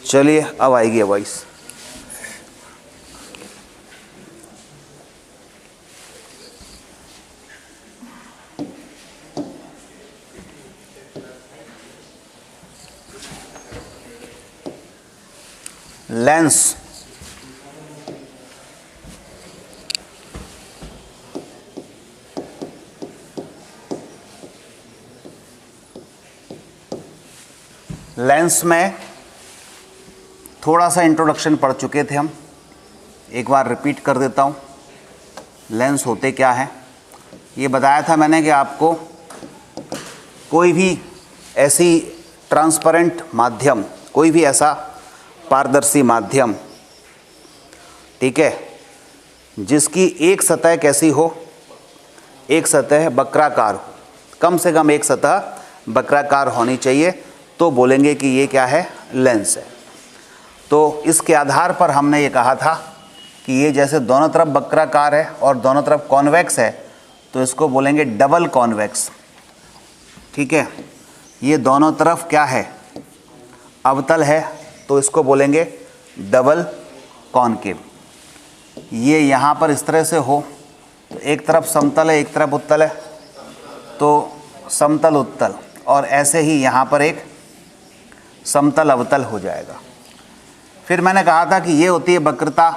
चलिए अब आएगी वॉइस। लेंस में थोड़ा सा इंट्रोडक्शन पढ़ चुके थे हम, एक बार रिपीट कर देता हूँ। लेंस होते क्या हैं ये बताया था मैंने कि आपको कोई भी ऐसी ट्रांसपेरेंट माध्यम, कोई भी ऐसा पारदर्शी माध्यम, ठीक है, जिसकी एक सतह कैसी हो, एक सतह वक्राकार हो, कम से कम एक सतह वक्राकार होनी चाहिए, तो बोलेंगे कि ये क्या है, लेंस है। तो इसके आधार पर हमने ये कहा था कि ये जैसे दोनों तरफ वक्राकार है और दोनों तरफ कॉन्वेक्स है, तो इसको बोलेंगे डबल कॉन्वेक्स, ठीक है। ये दोनों तरफ क्या है, अवतल है, तो इसको बोलेंगे डबल कॉनकेव। ये यहाँ पर इस तरह से हो तो एक तरफ समतल है, एक तरफ उत्तल है, तो समतल उत्तल, और ऐसे ही यहाँ पर एक समतल अवतल हो जाएगा। फिर मैंने कहा था कि ये होती है वक्रता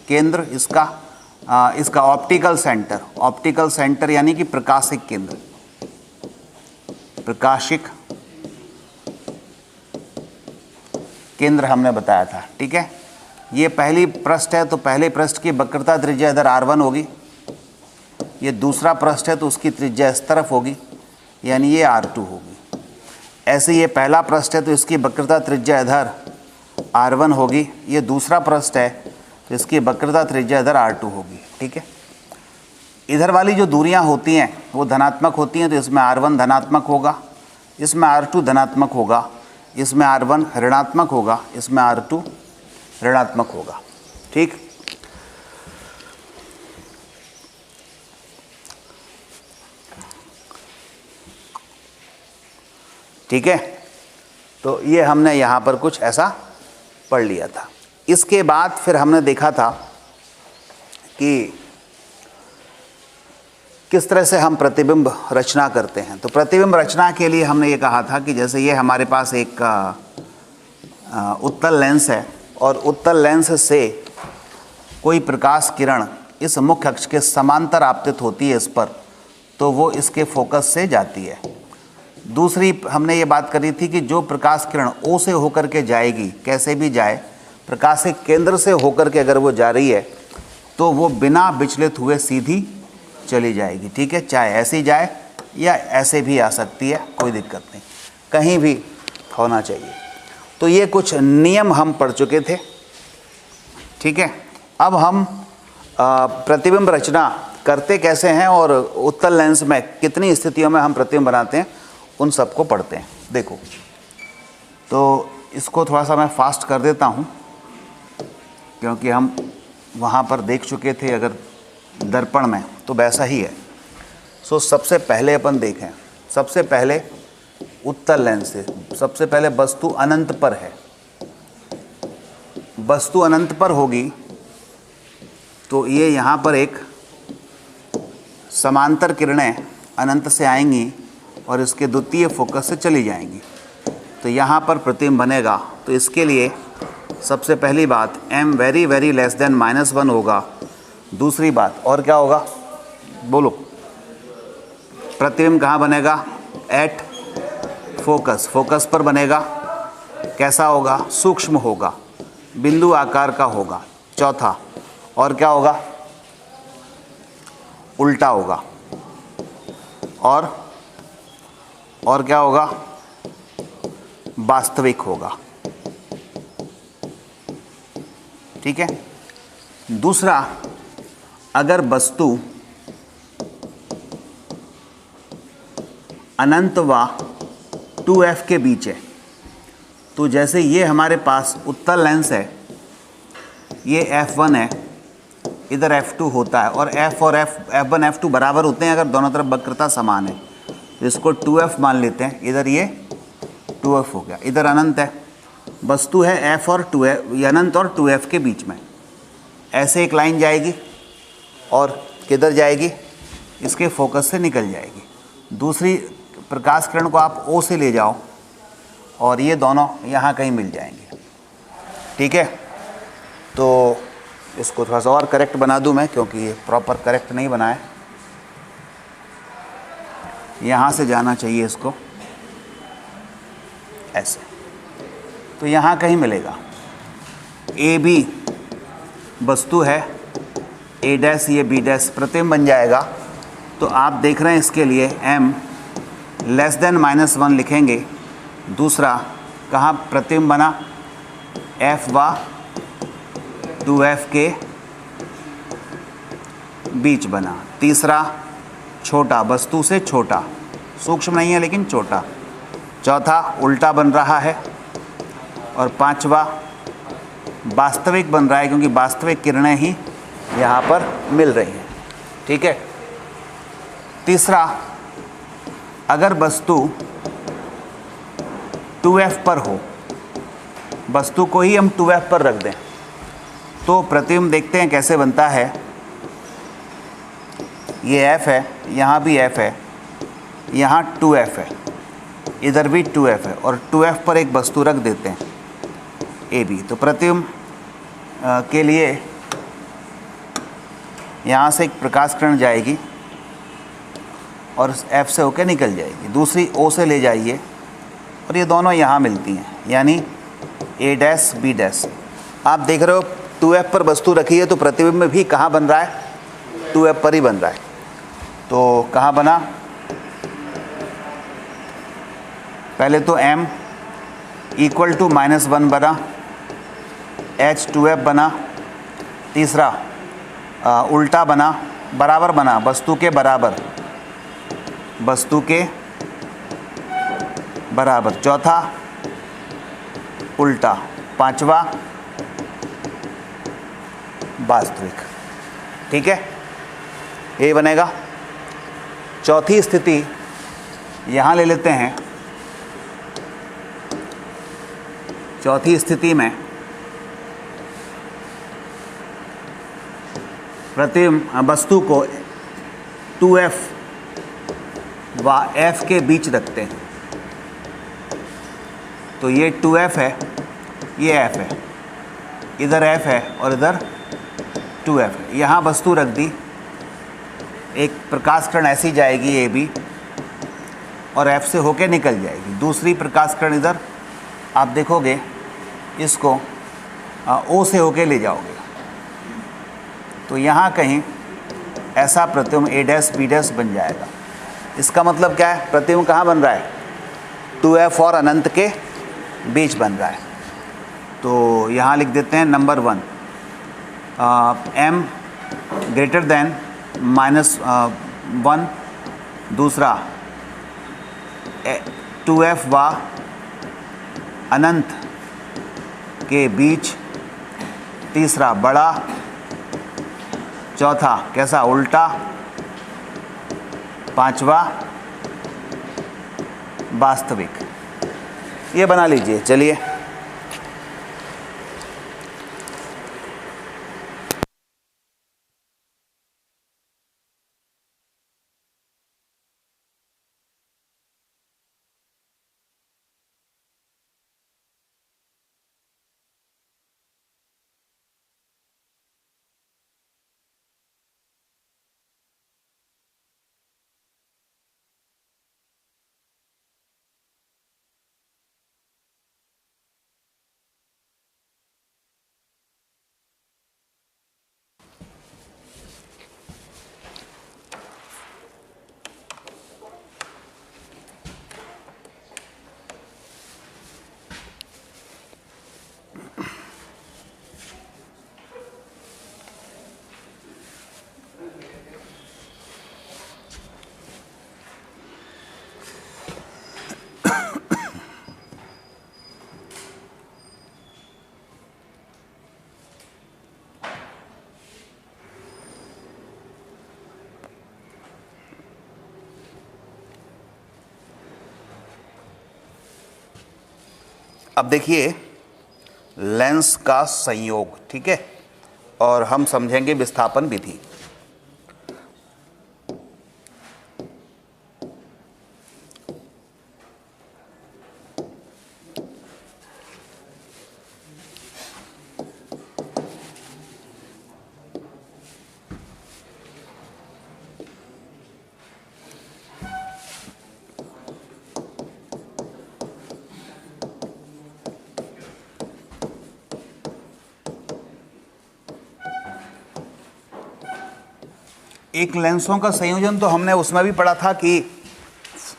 केंद्र, इसका ऑप्टिकल सेंटर। ऑप्टिकल सेंटर यानी कि प्रकाशिक केंद्र, प्रकाशिक केंद्र हमने बताया था, ठीक है। ये पहली पृष्ठ है तो पहले पृष्ठ की वक्रता त्रिज्या इधर r1 होगी। ये दूसरा पृष्ठ है तो उसकी त्रिज्या इस तरफ होगी, यानी ये r2 होगी। ऐसे ये पहला पृष्ठ है तो इसकी वक्रता त्रिज्या इधर r1 होगी। ये दूसरा पृष्ठ है तो इसकी वक्रता त्रिज्या इधर r2 होगी, ठीक है। इधर वाली जो दूरियां होती हैं वो धनात्मक होती हैं, तो इसमें r1 धनात्मक होगा, इसमें r2 धनात्मक होगा, इसमें r1 ऋणात्मक होगा, इसमें r2 ऋणात्मक होगा, ठीक। ठीक है, तो ये हमने यहाँ पर कुछ ऐसा पढ़ लिया था। इसके बाद फिर हमने देखा था कि किस तरह से हम प्रतिबिंब रचना करते हैं। तो प्रतिबिंब रचना के लिए हमने ये कहा था कि जैसे ये हमारे पास एक उत्तल लेंस है और उत्तल लेंस से कोई प्रकाश किरण इस मुख्य अक्ष के समांतर आपतित होती है इस पर, तो वो इसके फोकस से जाती है। दूसरी हमने ये बात करी थी कि जो प्रकाश किरण O से होकर के जाएगी, कैसे भी जाए, प्रकाशिक केंद्र से होकर के अगर वो जा रही है तो वो बिना विचलित हुए सीधी चली जाएगी, ठीक है। चाहे ऐसी जाए या ऐसे भी आ सकती है, कोई दिक्कत नहीं, कहीं भी होना चाहिए। तो ये कुछ नियम हम पढ़ चुके थे, ठीक है। अब हम प्रतिबिंब रचना करते कैसे हैं और उत्तल लेंस में कितनी स्थितियों में हम प्रतिबिंब बनाते हैं, उन सबको पढ़ते हैं। देखो, तो इसको थोड़ा सा मैं फास्ट कर देता हूँ क्योंकि हम वहाँ पर देख चुके थे अगर दर्पण में, तो वैसा ही है। सो सबसे पहले अपन देखें, सबसे पहले उत्तल लेंस से सबसे पहले वस्तु अनंत पर है। वस्तु अनंत पर होगी तो ये यहाँ पर एक समांतर किरणें अनंत से आएंगी और इसके द्वितीय फोकस से चली जाएंगी, तो यहाँ पर प्रतिबिंब बनेगा। तो इसके लिए सबसे पहली बात m very very less than -1 होगा। दूसरी बात और क्या होगा, बोलो, प्रतिबिंब कहाँ बनेगा, एट फोकस, फोकस पर बनेगा। कैसा होगा, सूक्ष्म होगा, बिंदु आकार का होगा। चौथा और क्या होगा, उल्टा होगा। और क्या होगा, वास्तविक होगा, ठीक है। दूसरा, अगर वस्तु अनंत व 2f के बीच है, तो जैसे ये हमारे पास उत्तल लेंस है, ये f1 है, इधर f2 होता है, और f और f1 f2 बराबर होते हैं अगर दोनों तरफ वक्रता समान है, तो इसको 2f मान लेते हैं। इधर ये 2f हो गया, इधर अनंत है, वस्तु है एफ और 2f, अनंत और 2f के बीच में। ऐसे एक लाइन जाएगी और किधर जाएगी, इसके फोकस से निकल जाएगी। दूसरी प्रकाश किरण को आप O से ले जाओ और ये दोनों यहाँ कहीं मिल जाएंगे। ठीक है, तो इसको थोड़ा सा और करेक्ट बना दूँ मैं, क्योंकि ये प्रॉपर करेक्ट नहीं बना है। यहाँ से जाना चाहिए इसको ऐसे, तो यहाँ कहीं मिलेगा। ए बी वस्तु है, ए डैश ये बी डैश प्रतिबिंब बन जाएगा। तो आप देख रहे हैं इसके लिए m लेस देन -1 लिखेंगे। दूसरा कहाँ प्रतिबिंब बना, f व 2f के बीच बना। तीसरा छोटा, वस्तु से छोटा, सूक्ष्म नहीं है लेकिन छोटा। चौथा उल्टा बन रहा है। और पांचवा वास्तविक बन रहा है, क्योंकि वास्तविक किरणें ही यहाँ पर मिल रही हैं। ठीक है। तीसरा, अगर वस्तु 2f पर हो, वस्तु को ही हम 2f पर रख दें, तो प्रतिबिंब देखते हैं कैसे बनता है। ये f है, यहाँ भी f है, यहाँ 2f है, इधर भी 2f है, और 2f पर एक वस्तु रख देते हैं AB। तो प्रतिबिंब के लिए यहाँ से एक प्रकाश किरण जाएगी और F से होकर निकल जाएगी। दूसरी O से ले जाइए और ये दोनों यहाँ मिलती हैं, यानी A डैश B डैश। आप देख रहे हो 2F पर वस्तु रखी है, तो प्रतिबिंब भी कहाँ बन रहा है, 2F पर ही बन रहा है। तो कहाँ बना, पहले तो m इक्वल टू -1 बना, H2F बना। तीसरा उल्टा बना, बराबर बना, वस्तु के बराबर, वस्तु के बराबर। चौथा उल्टा। पांचवा वास्तविक। ठीक है, ये बनेगा। चौथी स्थिति यहाँ ले लेते हैं। चौथी स्थिति में प्रतिबिंब वस्तु को 2f व f के बीच रखते हैं। तो ये 2f है, ये f है, इधर f है और इधर 2f है। यहाँ वस्तु रख दी, एक प्रकाश किरण ऐसी जाएगी AB और f से होके निकल जाएगी। दूसरी प्रकाश किरण इधर आप देखोगे, इसको O से होके ले जाओगे, तो यहाँ कहीं ऐसा प्रतिबिंब A डैश B डैश बन जाएगा। इसका मतलब क्या है, प्रतिबिंब कहाँ बन रहा है, 2f और अनंत के बीच बन रहा है। तो यहाँ लिख देते हैं नंबर 1, m ग्रेटर देन -1। दूसरा 2f व अनंत के बीच। तीसरा बड़ा। चौथा कैसा, उल्टा। पांचवा वास्तविक। ये बना लीजिए। चलिए, अब देखिए लेंस का संयोग, ठीक है, और हम समझेंगे विस्थापन विधि। एक लेंसों का संयोजन तो हमने उसमें भी पढ़ा था कि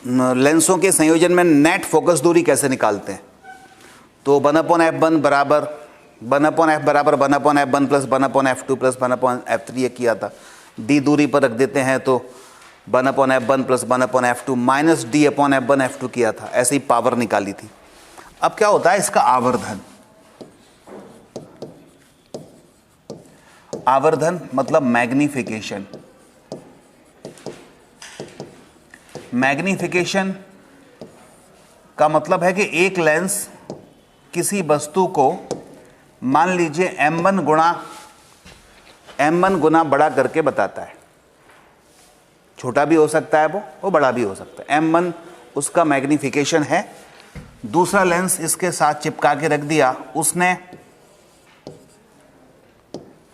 लेंसों के संयोजन में नेट फोकस दूरी कैसे निकालते हैं। तो 1/f1 बराबर 1/f1 plus 1/f2 plus 1/f3 ये किया था। d दूरी पर रख देते हैं तो 1/f1 plus 1/f2 minus d/f1 किया था, ऐसे ही पावर निकाली थी। अब क्या होता है इसका आवर्धन, आवर्धन मतलब मैग्निफिकेशन। मैग्निफिकेशन का मतलब है कि एक लेंस किसी वस्तु को मान लीजिए m1 गुना बड़ा करके बताता है। छोटा भी हो सकता है वो बड़ा भी हो सकता है। m1 उसका मैग्निफिकेशन है। दूसरा लेंस इसके साथ चिपका के रख दिया, उसने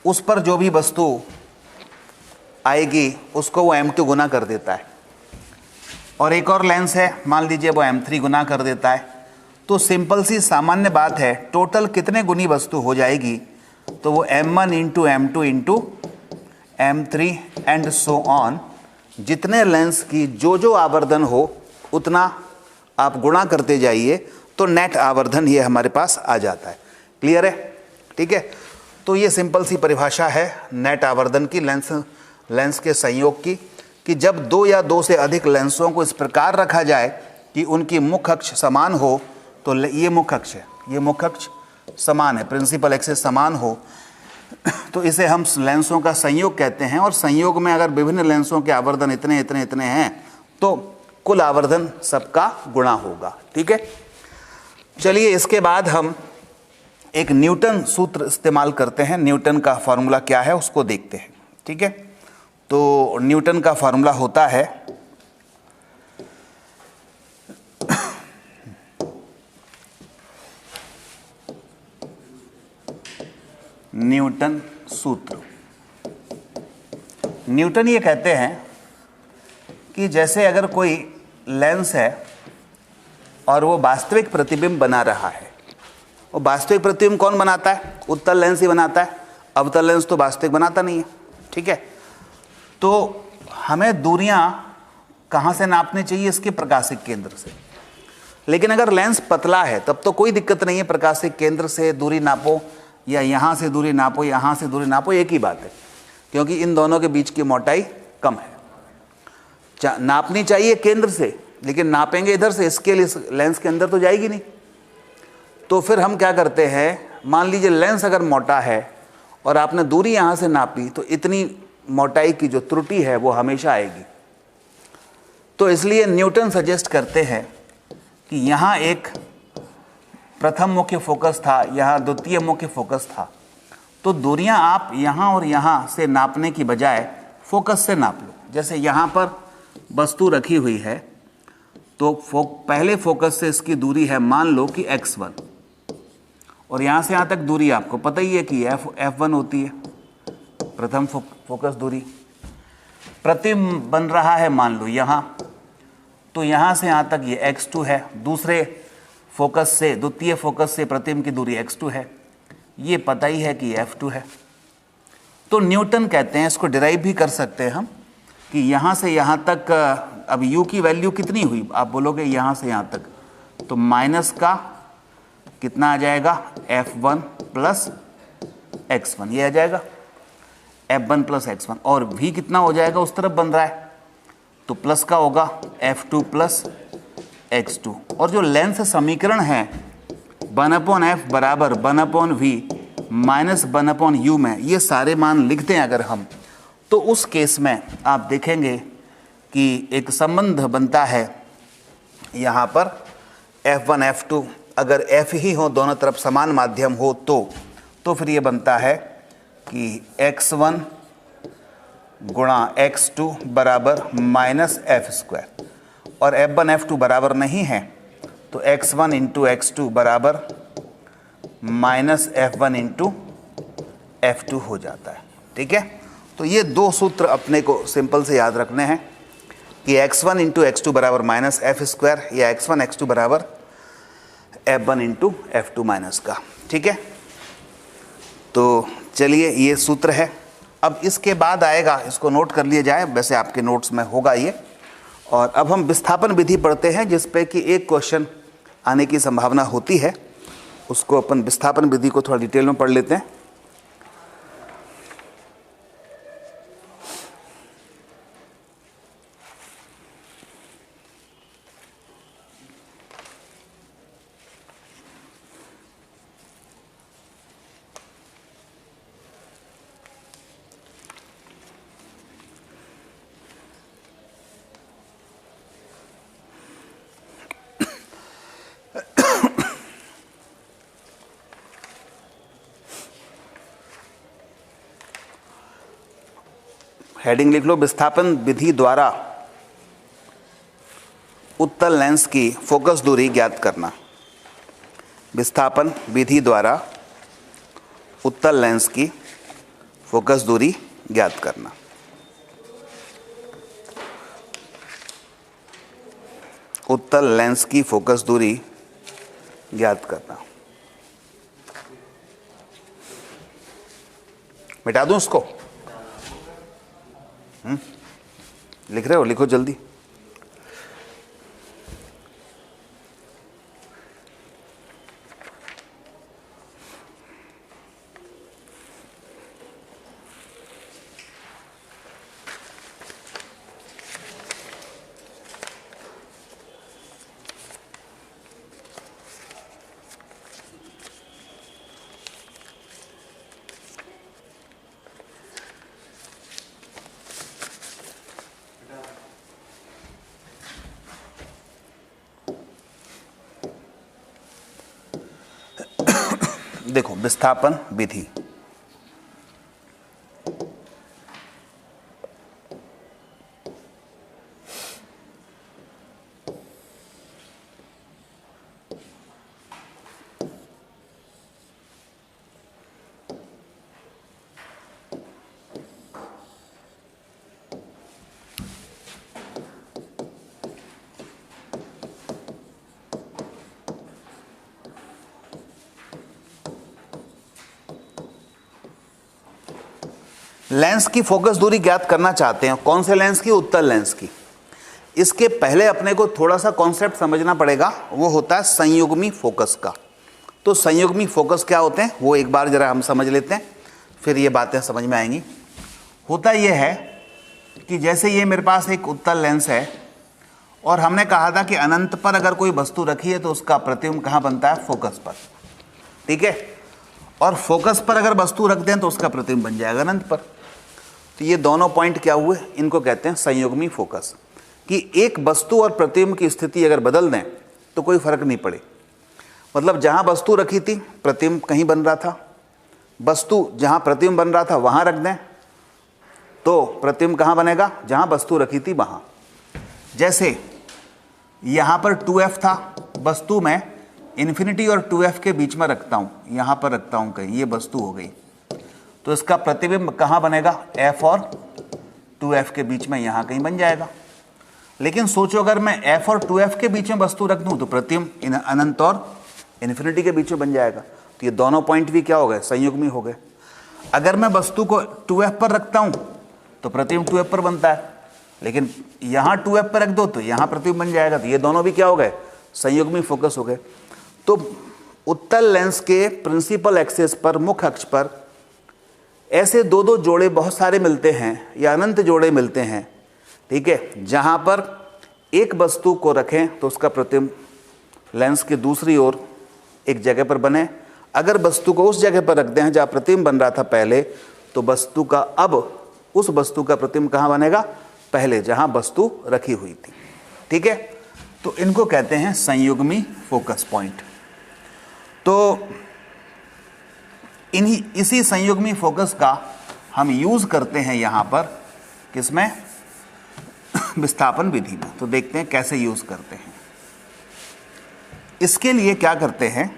उस पर जो भी वस्तु आएगी उसको वो m2 गुना कर देता है। और एक और लेंस है, मान लीजिए वो m3 गुना कर देता है। तो सिंपल सी सामान्य बात है, टोटल कितने गुनी वस्तु हो जाएगी, तो वो m1 into m2 into m3 and so on. जितने लेंस की जो आवर्धन हो उतना आप गुणा करते जाइए तो नेट आवर्धन ये हमारे पास आ जाता है। क्लियर है? ठीक है, तो ये सिंपल सी परिभाषा है नेट आवर्धन की, लेंस के संयोग की, कि जब दो या दो से अधिक लेंसों को इस प्रकार रखा जाए कि उनकी मुख्य अक्ष समान हो, तो ये मुख्य अक्ष है, ये मुख्य अक्ष समान है, प्रिंसिपल एक्सिस समान हो, तो इसे हम लेंसों का संयोग कहते हैं। और संयोग में अगर विभिन्न लेंसों के आवर्धन इतने इतने इतने हैं तो कुल आवर्धन सबका गुणा होगा। ठीक है, चलिए इसके बाद हम एक न्यूटन सूत्र इस्तेमाल करते हैं। न्यूटन का फॉर्मूला क्या है उसको देखते हैं। ठीक है, तो न्यूटन का फॉर्मूला होता है न्यूटन सूत्र। न्यूटन ये कहते हैं कि जैसे अगर कोई लेंस है और वो वास्तविक प्रतिबिंब बना रहा है, वो वास्तविक प्रतिबिंब कौन बनाता है? उत्तल लेंस ही बनाता है, अवतल लेंस तो वास्तविक बनाता नहीं है। ठीक है, तो हमें दूरियां कहाँ से नापनी चाहिए? इसके प्रकाशिक केंद्र से। लेकिन अगर लेंस पतला है तब तो कोई दिक्कत नहीं है, प्रकाशिक केंद्र से दूरी नापो या यहाँ से दूरी नापो, यहाँ से दूरी नापो, एक ही बात है, क्योंकि इन दोनों के बीच की मोटाई कम है। नापनी चाहिए केंद्र से, लेकिन नापेंगे इधर से, इसके लिए लेंस के अंदर तो जाएगी नहीं। तो फिर हम क्या करते हैं, मान लीजिए लेंस अगर मोटा है और आपने दूरी यहाँ से नापी, तो इतनी मोटाई की जो त्रुटि है वो हमेशा आएगी। तो इसलिए न्यूटन सजेस्ट करते हैं कि यहाँ एक प्रथम मुख्य फोकस था, यहाँ द्वितीय मुख्य फोकस था, तो दूरियां आप यहाँ और यहाँ से नापने की बजाय फोकस से नाप लो। जैसे यहाँ पर वस्तु रखी हुई है तो पहले फोकस से इसकी दूरी है मान लो कि x1, और यहाँ से यहाँ तक दूरी आपको पता ही है कि f1 होती है, प्रथम फोकस दूरी। प्रतिबिंब बन रहा है मान लो यहाँ, तो यहाँ से यहाँ तक ये x2 है। दूसरे फोकस से, द्वितीय फोकस से प्रतिबिंब की दूरी x2 है, ये पता ही है कि f2 है। तो न्यूटन कहते हैं, इसको डिराइव भी कर सकते हैं हम, कि यहाँ से यहाँ तक, अब u की वैल्यू कितनी हुई? आप बोलोगे यहाँ से यहाँ तक, तो माइनस का कितना आ जाएगा? f1 प्लस x1, ये आ जाएगा f1 प्लस x1। और v कितना हो जाएगा? उस तरफ बन रहा है तो प्लस का होगा f2 प्लस x2। और जो लेंस समीकरण है 1/f बराबर 1/v माइनस 1/u में ये सारे मान लिखते हैं अगर हम, तो उस केस में आप देखेंगे कि एक संबंध बनता है यहाँ पर f1 f2 अगर एफ ही हो, दोनों तरफ समान माध्यम हो तो फिर ये बनता है कि x1 गुणा x2 बराबर माइनस एफ स्क्वायर, और f1 f2 बराबर नहीं है तो x1 इंटू x2 बराबर माइनस f1 इंटू f2 हो जाता है। ठीक है, तो ये दो सूत्र अपने को सिंपल से याद रखने हैं कि x1 इंटू x2 बराबर माइनस एफ स्क्वायर या x1 x2 बराबर f1 इंटू f2 माइनस का। ठीक है, तो चलिए ये सूत्र है। अब इसके बाद आएगा, इसको नोट कर लिए जाए, वैसे आपके नोट्स में होगा ये। और अब हम विस्थापन विधि पढ़ते हैं जिस पे कि एक क्वेश्चन आने की संभावना होती है। उसको अपन विस्थापन विधि को थोड़ा डिटेल में पढ़ लेते हैं। हेडिंग लिख लो, विस्थापन विधि द्वारा उत्तल लेंस की फोकस दूरी ज्ञात करना। विस्थापन विधि द्वारा उत्तल लेंस की फोकस दूरी ज्ञात करना। उत्तल लेंस की फोकस दूरी ज्ञात करना। मिटा दूं उसको? लिख रहे हो? लिखो जल्दी। देखो, विस्थापन विधि, लेंस की फोकस दूरी ज्ञात करना चाहते हैं। कौन से लेंस की? उत्तल लेंस की। इसके पहले अपने को थोड़ा सा कॉन्सेप्ट समझना पड़ेगा, वो होता है संयुग्मी फोकस का। तो संयुग्मी फोकस क्या होते हैं वो एक बार जरा हम समझ लेते हैं, फिर ये बातें समझ में आएंगी। होता ये है कि जैसे ये मेरे पास एक उत्तल लेंस है और हमने कहा था कि अनंत पर अगर कोई वस्तु रखी है तो उसका प्रतिबिंब कहाँ बनता है? फोकस पर। ठीक है, और फोकस पर अगर वस्तु रख दें तो उसका प्रतिबिंब बन जाएगा अनंत पर। तो ये दोनों पॉइंट क्या हुए? इनको कहते हैं संयुग्मी फोकस, कि एक वस्तु और प्रतिबिंब की स्थिति अगर बदल दें तो कोई फर्क नहीं पड़े। मतलब जहां वस्तु रखी थी प्रतिबिंब कहीं बन रहा था, वस्तु जहां प्रतिबिंब बन रहा था वहां रख दें तो प्रतिबिंब कहां बनेगा? जहां वस्तु रखी थी वहां। जैसे यहां पर 2f था, वस्तु में इन्फिनिटी और 2f के बीच में रखता हूं, यहां पर रखता हूं कहीं, ये वस्तु हो गई, तो इसका प्रतिबिंब कहां बनेगा? f और 2f के बीच में यहां कहीं बन जाएगा। लेकिन सोचो अगर मैं f और 2f के बीच में वस्तु रख दूं तो प्रतिबिंब अनंत और इन्फिनिटी के बीच में बन जाएगा। तो ये दोनों पॉइंट भी क्या हो गए? संयुग्मी हो गए। अगर मैं वस्तु को 2f पर रखता हूं तो प्रतिबिंब 2f पर बनता है, लेकिन यहां 2f पर रख दो तो यहां प्रतिबिंब बन जाएगा। तो ये दोनों भी क्या हो गए? संयुग्मी फोकस हो गए। तो उत्तल लेंस के प्रिंसिपल एक्सिस पर, मुख्य अक्ष पर ऐसे दो दो जोड़े बहुत सारे मिलते हैं या अनंत जोड़े मिलते हैं। ठीक है, जहां पर एक वस्तु को रखें तो उसका प्रतिबिंब लेंस के दूसरी ओर एक जगह पर बने। अगर वस्तु को उस जगह पर रख दें जहां प्रतिबिंब बन रहा था पहले, तो वस्तु का अब उस वस्तु का प्रतिबिंब कहां बनेगा? पहले जहां वस्तु रखी हुई थी। ठीक है, तो इनको कहते हैं संयुग्मी फोकस पॉइंट। तो इसी संयुग्मी फोकस का हम यूज करते हैं यहां पर, किसमें, विस्थापन विधि में। तो देखते हैं कैसे यूज करते हैं। इसके लिए क्या करते हैं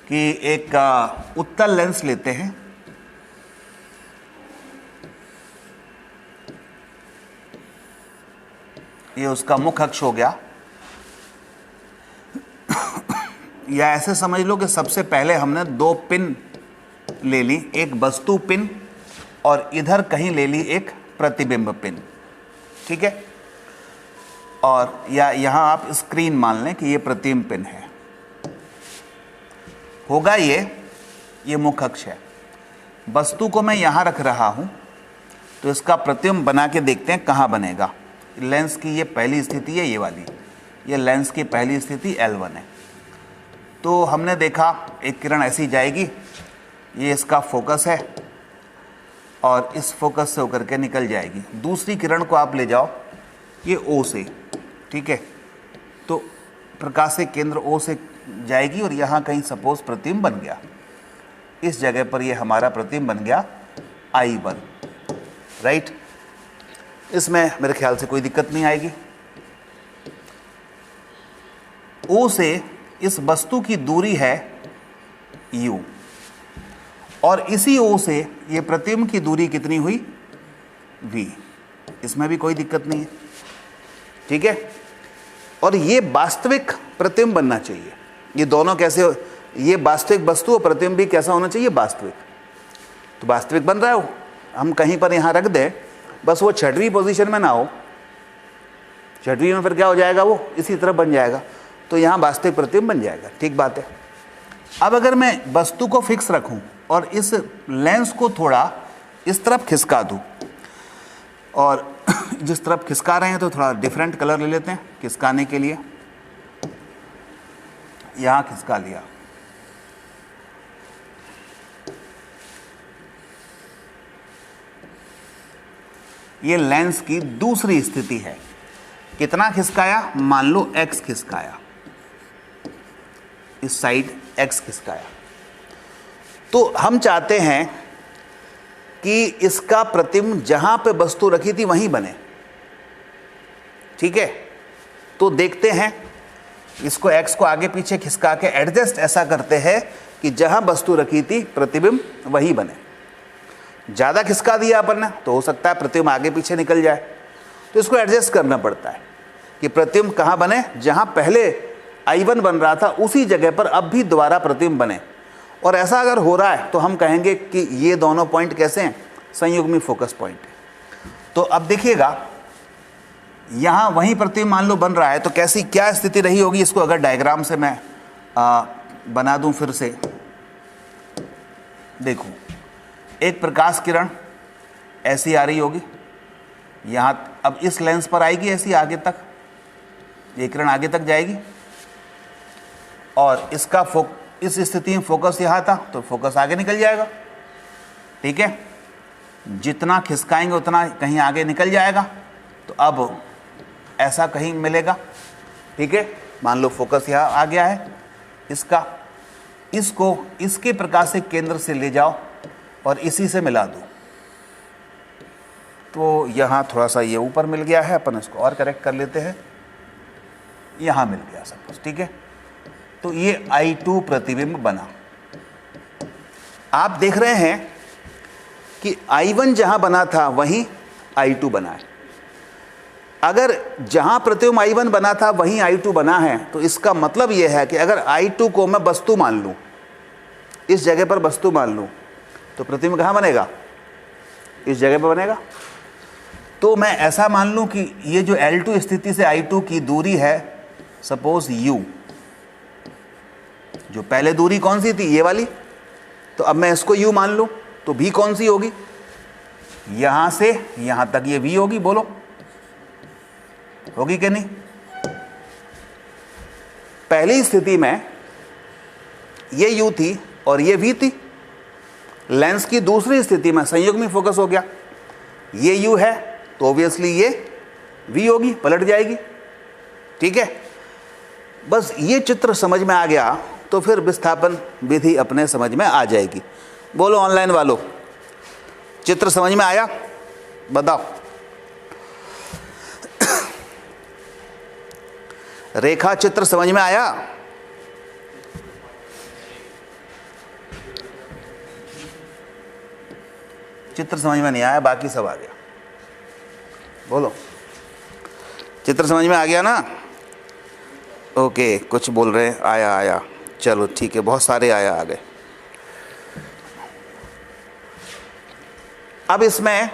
कि एक उत्तल लेंस लेते हैं, ये उसका मुख्य अक्ष हो गया, या ऐसे समझ लो कि सबसे पहले हमने 2 पिन ले ली, एक वस्तु पिन और इधर कहीं ले ली एक प्रतिबिंब पिन, ठीक है। और या यहां आप स्क्रीन मान लें कि ये प्रतिबिंब पिन है, होगा ये मुख्य अक्ष है। वस्तु को मैं यहां रख रहा हूं, तो इसका प्रतिबिंब बना के देखते हैं कहां बनेगा। लेंस की ये पहली स्थिति है, ये वाली, ये लेंस की पहली स्थिति L1 है। तो हमने देखा एक किरण ऐसी जाएगी, ये इसका फोकस है और इस फोकस से होकर के निकल जाएगी। दूसरी किरण को आप ले जाओ ये O से, ठीक है। तो प्रकाशिक केंद्र O से जाएगी और यहाँ कहीं सपोज प्रतिबिंब बन गया, इस जगह पर ये हमारा प्रतिबिंब बन गया I1, राइट। इसमें मेरे ख्याल से कोई दिक्कत नहीं आएगी। O से इस वस्तु की दूरी है U, और इसी O से ये प्रतिबिंब की दूरी कितनी हुई, V। इसमें भी कोई दिक्कत नहीं है, ठीक है। और ये वास्तविक प्रतिबिंब बनना चाहिए। ये दोनों कैसे, ये वास्तविक वस्तु और प्रतिबिंब भी कैसा होना चाहिए, वास्तविक। तो वास्तविक बन रहा हो, हम कहीं पर यहाँ रख दें, बस वो 6वीं पोजीशन में ना हो, 6वीं में फिर क्या हो जाएगा, वो इसी तरह बन जाएगा, तो यहाँ वास्तविक प्रतिबिंब बन जाएगा, ठीक बात है। अब अगर मैं वस्तु को फिक्स रखूं और इस लेंस को थोड़ा इस तरफ खिसका दूं, और जिस तरफ खिसका रहे हैं तो थोड़ा डिफरेंट कलर ले लेते हैं खिसकाने के लिए। यहां खिसका लिया, ये लेंस की दूसरी स्थिति है। कितना खिसकाया, मान लो x खिसकाया, इस साइड x खिसकाया। तो हम चाहते हैं कि इसका प्रतिबिंब जहां पे वस्तु रखी थी वहीं बने, ठीक है। तो देखते हैं, इसको x को आगे पीछे खिसका के एडजस्ट ऐसा करते हैं कि जहां वस्तु रखी थी प्रतिबिंब वहीं बने। ज़्यादा खिसका दिया अपन ने तो हो सकता है प्रतिबिंब आगे पीछे निकल जाए, तो इसको एडजस्ट करना पड़ता है कि प्रतिबिंब कहाँ बने, जहाँ पहले I1 बन रहा था उसी जगह पर अब भी दोबारा प्रतिबिंब बने। और ऐसा अगर हो रहा है तो हम कहेंगे कि ये दोनों पॉइंट कैसे हैं, संयुग्मी फोकस पॉइंट है। तो अब देखिएगा, यहाँ वहीं प्रतिबिंब मान लो बन रहा है, तो कैसी क्या स्थिति रही होगी, इसको अगर डायग्राम से मैं बना दूं फिर से, देखो एक प्रकाश किरण ऐसी आ रही होगी, यहाँ अब इस लेंस पर आएगी ऐसी आगे तक, ये किरण आगे तक जाएगी, और इसका इस स्थिति में फोकस यहाँ था तो फोकस आगे निकल जाएगा, ठीक है। जितना खिसकाएंगे उतना कहीं आगे निकल जाएगा, तो अब ऐसा कहीं मिलेगा, ठीक है। मान लो फोकस यहाँ आ गया है इसका, इसको इसके प्रकाशिक केंद्र से ले जाओ और इसी से मिला दो, तो यहाँ थोड़ा सा ये ऊपर मिल गया है, अपन इसको और करेक्ट कर लेते हैं, यहाँ मिल गया सब कुछ, ठीक है। तो ये I2 प्रतिबिंब बना। आप देख रहे हैं कि I1 जहां बना था वहीं I2 बना है। अगर जहां प्रतिबिंब I1 बना था वहीं I2 बना है, तो इसका मतलब यह है कि अगर I2 को मैं वस्तु मान लूं, इस जगह पर वस्तु मान लूं, तो प्रतिबिंब कहां बनेगा, इस जगह पर बनेगा। तो मैं ऐसा मान लूं कि ये जो L2 स्थिति से I2 की दूरी है, सपोज U, जो पहले दूरी कौन सी थी, ये वाली, तो अब मैं इसको U मान लूं, तो V कौन सी होगी, यहां से यहां तक ये V होगी, बोलो होगी कि नहीं। पहली स्थिति में ये U थी और ये V थी। लेंस की दूसरी स्थिति में संयुग्मी फोकस हो गया, ये U है तो ऑब्वियसली ये V होगी, पलट जाएगी, ठीक है। बस ये चित्र समझ में आ गया तो फिर विस्थापन विधि अपने समझ में आ जाएगी। बोलो ऑनलाइन वालों, चित्र समझ में आया? बताओ। रेखा चित्र समझ में आया? चित्र समझ में नहीं आया, बाकी सब आ गया। बोलो, चित्र समझ में आ गया ना? ओके, कुछ बोल रहे हैं आया आया, चलो ठीक है, बहुत सारे आया आ गए। अब इसमें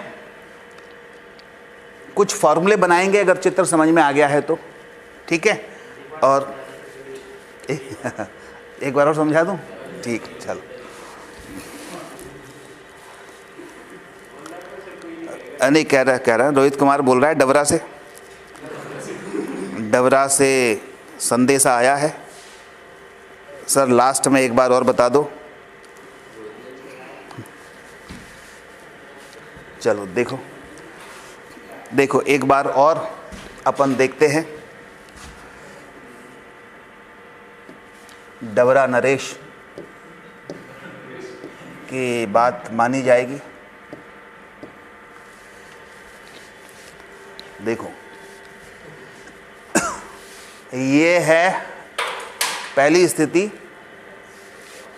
कुछ फॉर्मूले बनाएंगे अगर चित्र समझ में आ गया है तो, ठीक है? और एक बार और समझा दूं? ठीक, चलो। नहीं, कह रहा रोहित कुमार बोल रहा है डबरा से संदेशा आया है। सर लास्ट में एक बार और बता दो। चलो देखो एक बार और अपन देखते हैं। डबरा नरेश की बात मानी जाएगी। देखो ये है पहली स्थिति,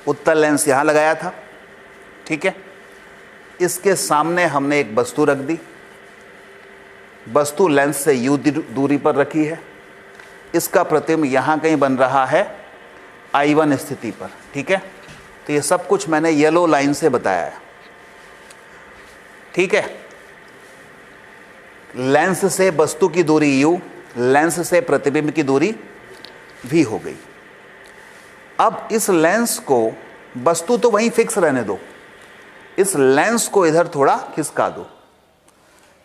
उत्तल लेंस यहां लगाया था, ठीक है? इसके सामने हमने एक वस्तु रख दी, वस्तु लेंस से u दूरी पर रखी है, इसका प्रतिबिंब यहां कहीं बन रहा है I1 स्थिति पर, ठीक है? तो ये सब कुछ मैंने येलो लाइन से बताया है, ठीक है? लेंस से वस्तु की दूरी u, लेंस से प्रतिबिंब की दूरी v हो गई। अब इस लेंस को, वस्तु तो वहीं फिक्स रहने दो, इस लेंस को इधर थोड़ा खिसका दो,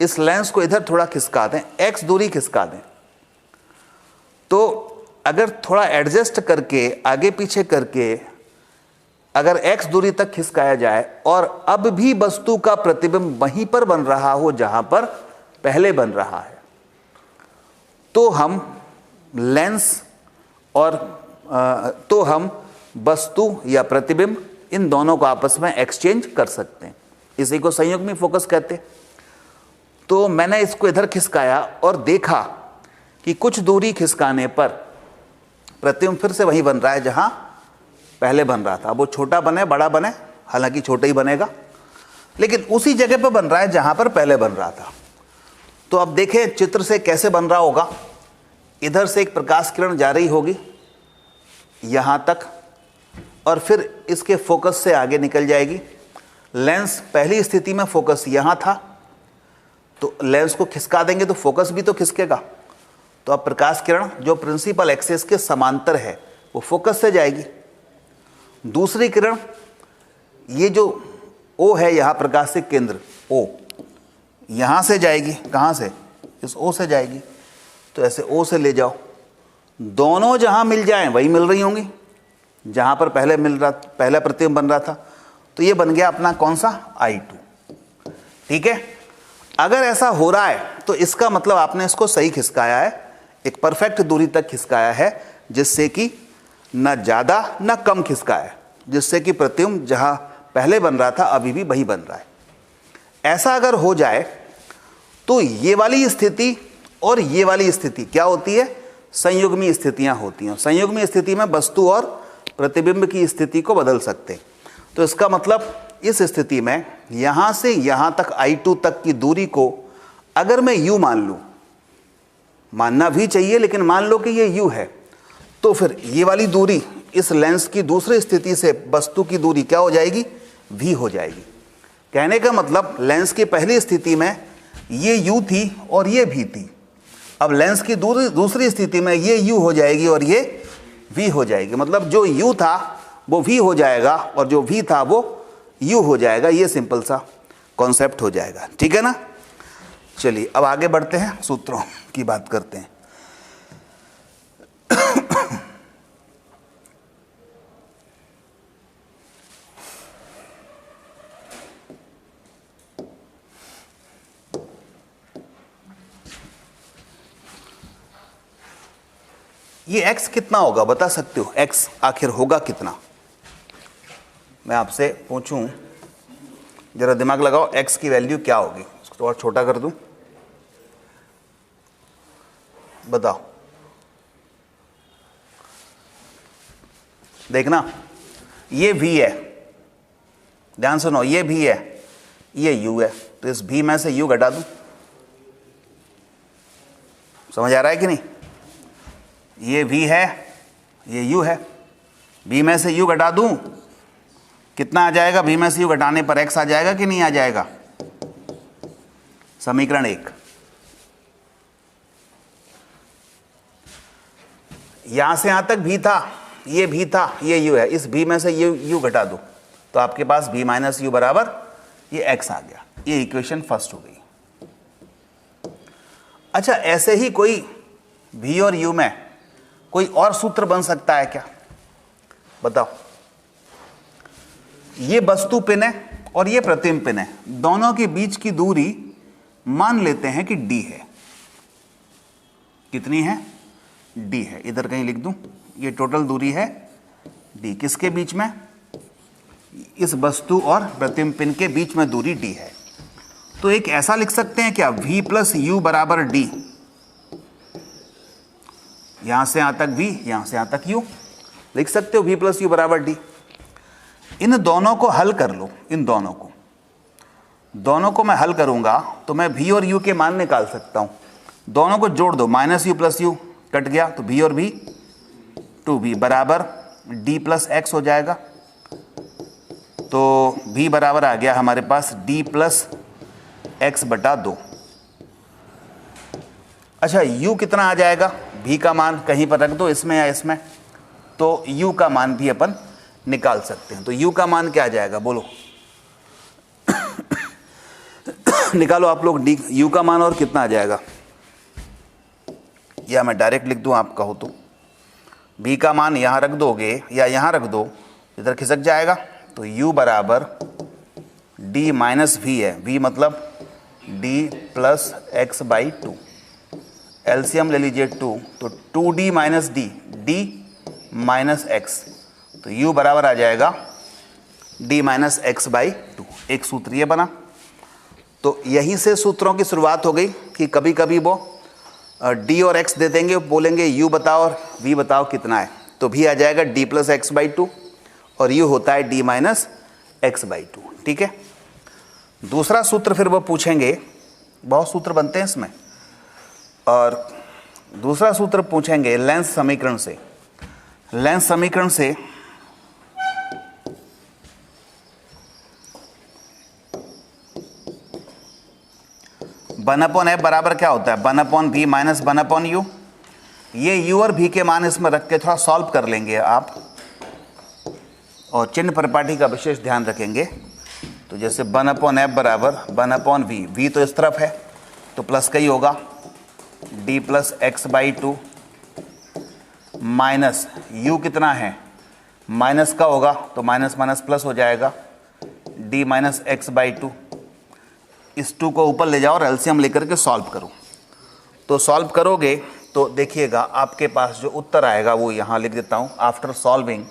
इस लेंस को इधर थोड़ा खिसका दें, x दूरी खिसका दें। तो अगर थोड़ा एडजस्ट करके आगे पीछे करके अगर x दूरी तक खिसकाया जाए और अब भी वस्तु का प्रतिबिंब वहीं पर बन रहा हो जहां पर पहले बन रहा है, तो हम लेंस और तो हम वस्तु या प्रतिबिंब इन दोनों को आपस में एक्सचेंज कर सकते हैं। इसी को संयुग्मी फोकस कहते हैं। तो मैंने इसको इधर खिसकाया और देखा कि कुछ दूरी खिसकाने पर प्रतिबिंब फिर से वहीं बन रहा है जहां पहले बन रहा था। वो छोटा बने बड़ा बने, हालांकि छोटा ही बनेगा, लेकिन उसी जगह पर बन रहा है जहां पर पहले बन रहा था। तो अब देखें चित्र से कैसे बन रहा होगा। इधर से एक प्रकाश किरण जा रही होगी यहां तक और फिर इसके फोकस से आगे निकल जाएगी। लेंस पहली स्थिति में फोकस यहां था, तो लेंस को खिसका देंगे तो फोकस भी तो खिसकेगा। तो अब प्रकाश किरण जो प्रिंसिपल एक्सिस के समांतर है वो फोकस से जाएगी। दूसरी किरण, ये जो O है यहां प्रकाशिक केंद्र O, यहां से जाएगी। कहां से? इस O से जाएगी। तो ऐसे O से ले जाओ, दोनों जहां मिल जाएं वही मिल रही होंगी जहां पर पहला प्रतिबिंब बन रहा था। तो ये बन गया अपना कौन सा? I2, ठीक है? अगर ऐसा हो रहा है तो इसका मतलब आपने इसको सही खिसकाया है, एक परफेक्ट दूरी तक खिसकाया है, जिससे कि न ज्यादा न कम खिसकाया है, जिससे कि प्रतिबिंब जहां पहले बन रहा था अभी भी वही बन रहा है। ऐसा अगर हो जाए तो ये वाली स्थिति और ये वाली स्थिति क्या होती है? संयुग्मी स्थितियां होती हैं। संयुग्मी स्थिति में वस्तु और प्रतिबिंब की स्थिति को बदल सकते हैं। तो इसका मतलब इस स्थिति में यहां से यहां तक I2 तक की दूरी को अगर मैं u मान लूं, मानना भी चाहिए लेकिन मान लो कि ये u है, तो फिर ये वाली दूरी इस लेंस की दूसरी स्थिति से वस्तु की दूरी क्या हो जाएगी? v हो जाएगी। कहने का मतलब लेंस की पहली स्थिति में ये u थी और ये v थी। अब लेंस की दूसरी स्थिति में ये u हो जाएगी और ये v हो जाएगी। मतलब जो u था वो v हो जाएगा और जो v था वो u हो जाएगा। ये सिंपल सा कॉन्सेप्ट हो जाएगा, ठीक है ना? चलिए अब आगे बढ़ते हैं, सूत्रों की बात करते हैं। ये x कितना होगा बता सकते हो? x आखिर होगा कितना? मैं आपसे पूछूं, जरा दिमाग लगाओ, x की वैल्यू क्या होगी? इसको और छोटा कर दूं, बताओ। देखना, ये v है, ध्यान सुनो, ये v है, ये u है, तो इस v में से u घटा दूं। समझ आ रहा है कि नहीं? ये v है, ये u है, v में से u घटा दूं, कितना आ जाएगा? v में से u घटाने पर x आ जाएगा कि नहीं आ जाएगा? समीकरण 1। यहां से यहां तक v था, ये v था, ये u है, इस v में से u घटा दो तो आपके पास v माइनस u बराबर ये x आ गया। ये इक्वेशन फर्स्ट हो गई। अच्छा, ऐसे ही कोई v और u में कोई और सूत्र बन सकता है क्या? बताओ। ये वस्तु पिन है और ये प्रतिबिंब पिन है, दोनों के बीच की दूरी मान लेते हैं कि d है। कितनी है? d है। इधर कहीं लिख दूं, ये टोटल दूरी है d। किसके बीच में? इस वस्तु और प्रतिबिंब पिन के बीच में दूरी d है। तो एक ऐसा लिख सकते हैं क्या? v प्लस u बराबर d। यहां से यहां तक v, यहां से यहां तक u लिख सकते हो, v प्लस u बराबर d। इन दोनों को हल कर लो, इन दोनों को मैं हल करूंगा तो मैं v और u के मान निकाल सकता हूं। दोनों को जोड़ दो, minus u plus u cut गया तो v और v 2v बराबर d प्लस x हो जाएगा। तो v बराबर आ गया हमारे पास d प्लस x बटा 2। अच्छा, u कितना आ जाएगा? v का मान कहीं पर रख दो, इसमें या इसमें, तो u का मान भी अपन निकाल सकते हैं। तो u का मान क्या आ जाएगा बोलो? निकालो आप लोग d, u का मान और कितना आ जाएगा? या मैं डायरेक्ट लिख दूं आप कहो तो? v का मान यहां रख दोगे या यहां रख दो, इधर खिसक जाएगा। तो u बराबर d माइनस v है, v मतलब d plus x by 2। LCM ले लीजिए 2, तो 2d minus d, d minus x, तो u बराबर आ जाएगा d माइनस एक्स बाई 2। एक सूत्र ये बना। तो यहीं से सूत्रों की शुरुआत हो गई कि कभी कभी वो d और x दे देंगे, बोलेंगे u बताओ और v बताओ कितना है, तो v आ जाएगा d प्लस एक्स बाई 2 और u होता है d माइनस एक्स बाई 2। ठीक है। दूसरा सूत्र फिर वो पूछेंगे, बहुत सूत्र बनते हैं इसमें, और दूसरा सूत्र पूछेंगे लेंस समीकरण से। लेंस समीकरण से वन अपॉन एफ बराबर क्या होता है? One upon v minus one upon you. ये u और v के मान इसमें रख के थोड़ा सॉल्व कर लेंगे आप, और चिन्ह परिपाटी का विशेष ध्यान रखेंगे। तो जैसे वन अपॉन एफ बराबर वन अपॉन v, v तो इस तरफ है तो प्लस का ही होगा, d plus x by 2 minus u कितना है? माइनस का होगा तो माइनस माइनस प्लस हो जाएगा, d माइनस एक्स बाई 2। इस 2 को ऊपर ले जाओ और एलसीएम लेकर के सॉल्व करो। तो सॉल्व करोगे तो देखिएगा आपके पास जो उत्तर आएगा वो यहाँ लिख देता हूँ। आफ्टर सॉल्विंग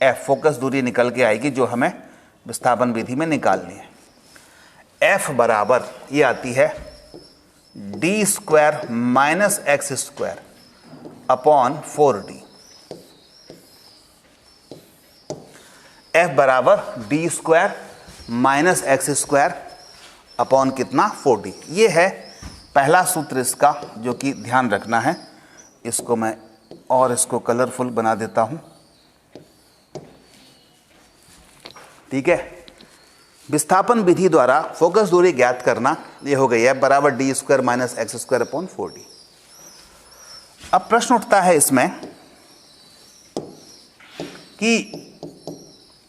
f, फोकस दूरी निकल के आएगी जो हमें विस्थापन विधि में निकालनी है। f बराबर ये आती है d square minus x square upon 4d। f बराबर d square minus x square upon कितना? 4d। ये है पहला सूत्र इसका, जो कि ध्यान रखना है। इसको मैं और इसको कलरफुल बना देता हूं। ठीक है। विस्थापन विधि द्वारा फोकस दूरी ज्ञात करना, ये हो गई है बराबर D square minus x square upon 4d। अब प्रश्न उठता है इसमें कि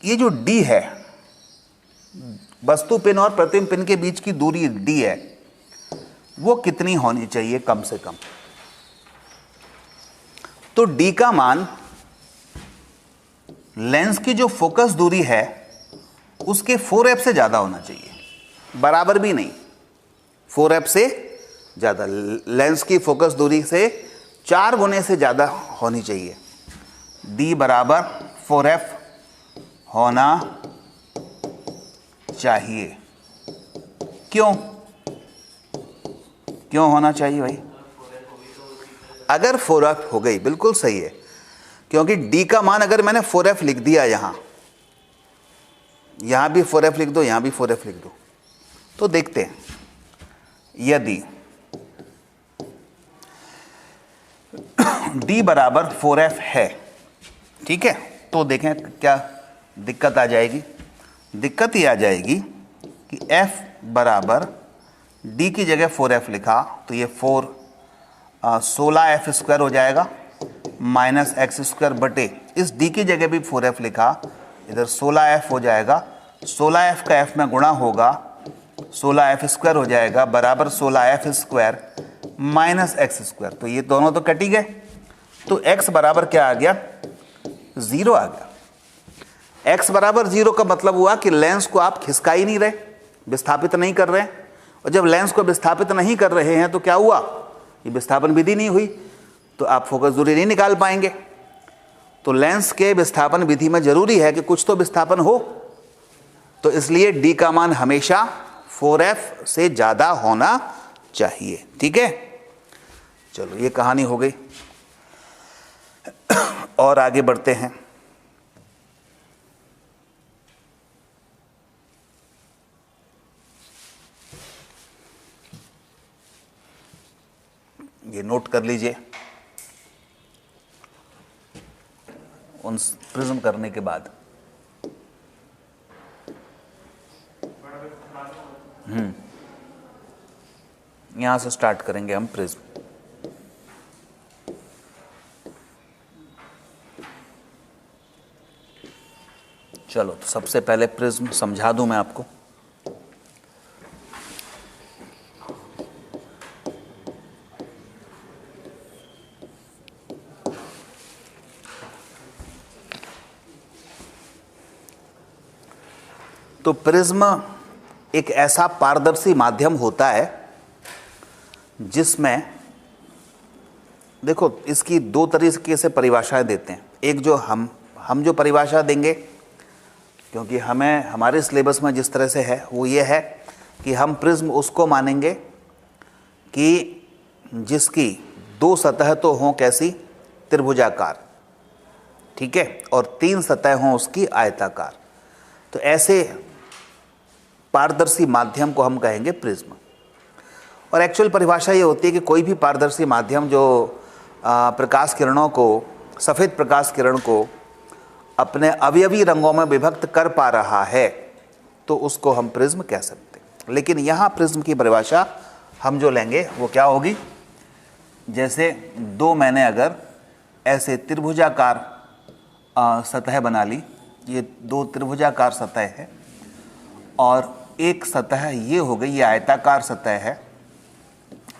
ये जो d है, वस्तु पिन और प्रतिबिंब पिन के बीच की दूरी d है, वो कितनी होनी चाहिए कम से कम? तो d का मान लेंस की जो फोकस दूरी है उसके 4f से ज्यादा होना चाहिए, बराबर भी नहीं, 4f से ज्यादा। लेंस की फोकस दूरी से 4 गुने से ज़्यादा होनी चाहिए। D बराबर 4F होना चाहिए। क्यों क्यों होना चाहिए भाई? अगर 4F हो गई, बिल्कुल सही है, क्योंकि D का मान अगर मैंने 4F लिख दिया, यहां भी 4F लिख दो, यहां भी 4F लिख दो, तो देखते हैं यदि D बराबर 4F है, ठीक है, तो देखें क्या दिक्कत आ जाएगी। दिक्कत ये आ जाएगी कि F बराबर D की जगह 4F लिखा तो ये 16F स्क्वायर हो जाएगा माइनस एक्स स्क्वायर बटे, इस D की जगह भी 4F लिखा, इधर 16F हो जाएगा, 16F का F में गुणा होगा, 16F स्क्वायर हो जाएगा बराबर 16F square minus x square. तो ये दोनों तो कट ही गए, तो x बराबर क्या आ गया? 0 आ गया। x बराबर 0 का मतलब हुआ कि लेंस को आप खिसका ही नहीं रहे, विस्थापित नहीं कर रहे हैं, और जब लेंस को विस्थापित नहीं कर रहे हैं तो क्या हुआ? ये विस्थापन विधि नहीं हुई, तो आप फोकस दूरी नहीं निकाल पाएंगे। तो लेंस के विस्थापन विधि में जरूरी है कि कुछ तो विस्थापन हो, तो इसलिए D का मान हमेशा 4F से ज्यादा होना चाहिए। ठीक है, चलो ये कहानी हो गई, और आगे बढ़ते हैं। ये नोट कर लीजिए, उन प्रिज्म करने के बाद यहां से स्टार्ट करेंगे हम प्रिज्म। चलो तो सबसे पहले प्रिज्म समझा दूं मैं आपको। तो प्रिज्म एक ऐसा पारदर्शी माध्यम होता है जिसमें, देखो इसकी दो तरीके से परिभाषाएं देते हैं। एक जो हम जो परिभाषा देंगे, क्योंकि हमें हमारे सिलेबस में जिस तरह से है वो ये है कि हम प्रिज्म उसको मानेंगे कि जिसकी दो सतह तो हों कैसी? त्रिभुजाकार, ठीक है, और 3 सतह हों उसकी आयताकार। तो ऐसे पारदर्शी माध्यम को हम कहेंगे प्रिज्म। और एक्चुअल परिभाषा ये होती है कि कोई भी पारदर्शी माध्यम जो प्रकाश किरणों को, सफ़ेद प्रकाश किरण को अपने अवयवी रंगों में विभक्त कर पा रहा है, तो उसको हम प्रिज्म कह सकते हैं। लेकिन यहाँ प्रिज्म की परिभाषा हम जो लेंगे वो क्या होगी? जैसे दो मैंने अगर ऐसे त्रिभुजाकार सतह बना ली, ये 2 त्रिभुजाकार सतह है, और एक सतह ये हो गई, ये आयताकार सतह है,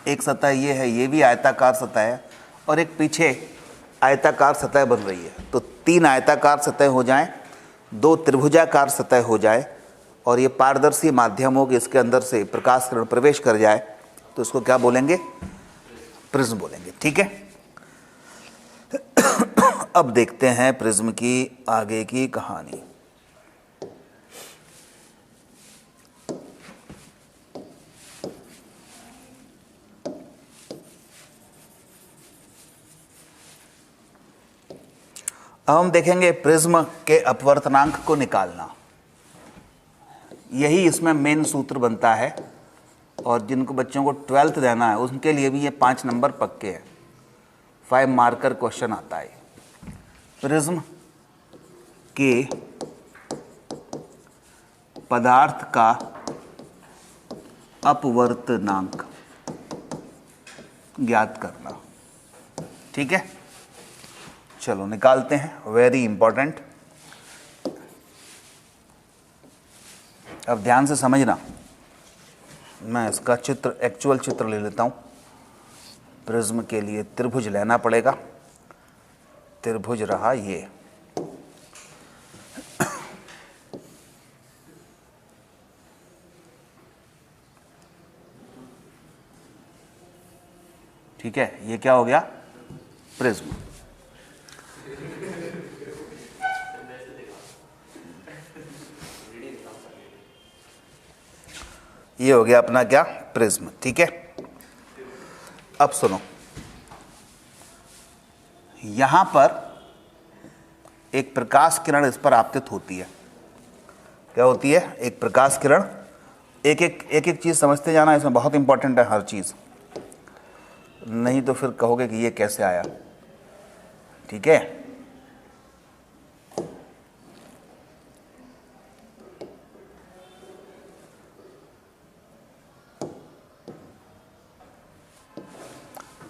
एक सतह ये है, ये भी आयताकार सतह है, और एक पीछे आयताकार सतह बन रही है। तो 3 आयताकार सतह हो जाएं, 2 त्रिभुजाकार सतह हो जाए, और ये पारदर्शी माध्यम हो कि इसके अंदर से प्रकाश किरण प्रवेश कर जाए, तो इसको क्या बोलेंगे? प्रिज्म बोलेंगे। ठीक है, अब देखते हैं प्रिज्म की आगे की कहानी। अब हम देखेंगे प्रिज्म के अपवर्तनांक को निकालना। यही इसमें मेन सूत्र बनता है, और जिनको बच्चों को 12th देना है उनके लिए भी ये 5 नंबर पक्के हैं। 5 मार्कर क्वेश्चन आता है। प्रिज्म के पदार्थ का अपवर्तनांक ज्ञात करना। ठीक है, चलो निकालते हैं, वेरी इंपॉर्टेंट। अब ध्यान से समझना, मैं इसका चित्र, एक्चुअल चित्र ले लेता हूं। प्रिज्म के लिए त्रिभुज लेना पड़ेगा। त्रिभुज रहा ये, ठीक है, ये क्या हो गया? प्रिज्म। ये हो गया अपना क्या, प्रिज्म। ठीक है, अब सुनो, यहां पर एक प्रकाश किरण इस पर आपतित होती है। क्या होती है? एक प्रकाश किरण। एक एक चीज समझते जाना, इसमें बहुत इंपॉर्टेंट है हर चीज, नहीं तो फिर कहोगे कि ये कैसे आया। ठीक है,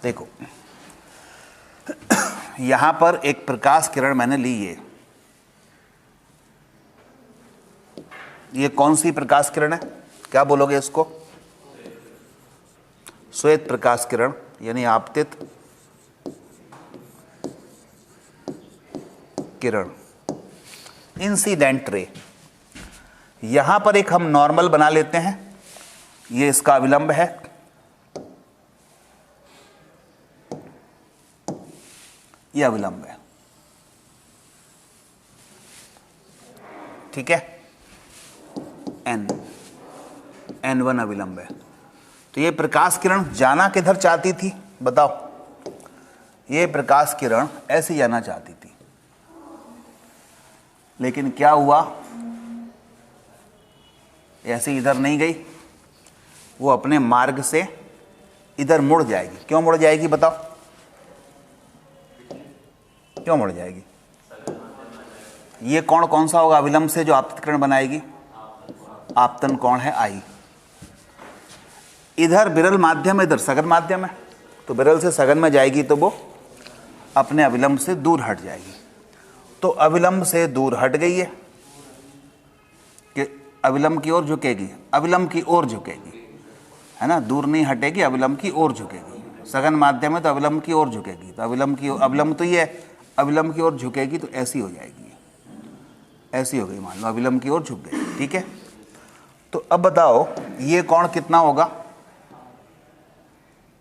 देखो यहां पर एक प्रकाश किरण मैंने ली। ये कौन सी प्रकाश किरण है? क्या बोलोगे इसको? श्वेत प्रकाश किरण, यानी आपतित किरण, इंसिडेंट रे। यहां पर एक हम नॉर्मल बना लेते हैं, ये इसका अविलंब है। ये अविलंब है। ठीक है, n1 अविलंब है। तो ये प्रकाश किरण जाना किधर चाहती थी बताओ? ये प्रकाश किरण ऐसे जाना चाहती थी, लेकिन क्या हुआ? ऐसे इधर नहीं गई, वो अपने मार्ग से इधर मुड़ जाएगी। क्यों मुड़ जाएगी बताओ? क्यों मुड़ जाएगी? ये कोण कौन सा होगा अविलंब से जो आपतित किरण बनाएगी? आपतन कोण है आई। इधर विरल माध्यम, इधर सघन माध्यम है, तो विरल से सघन में जाएगी तो वो अपने अविलंब से दूर हट जाएगी। तो अविलंब से दूर हट गई है कि अविलंब की ओर झुकेगी, अविलंब की ओर झुकेगी, है ना? दूर नहीं हटेगी, अविलंब की ओर झुकेगी। सघन माध्यम है तो अविलंब की ओर झुकेगी, तो अविलंब तो ये है, अविलंब की ओर झुकेगी तो ऐसी हो जाएगी, ऐसी हो गई, मान लो अविलंब की ओर झुक गई। ठीक है, तो अब बताओ ये कोण कितना होगा?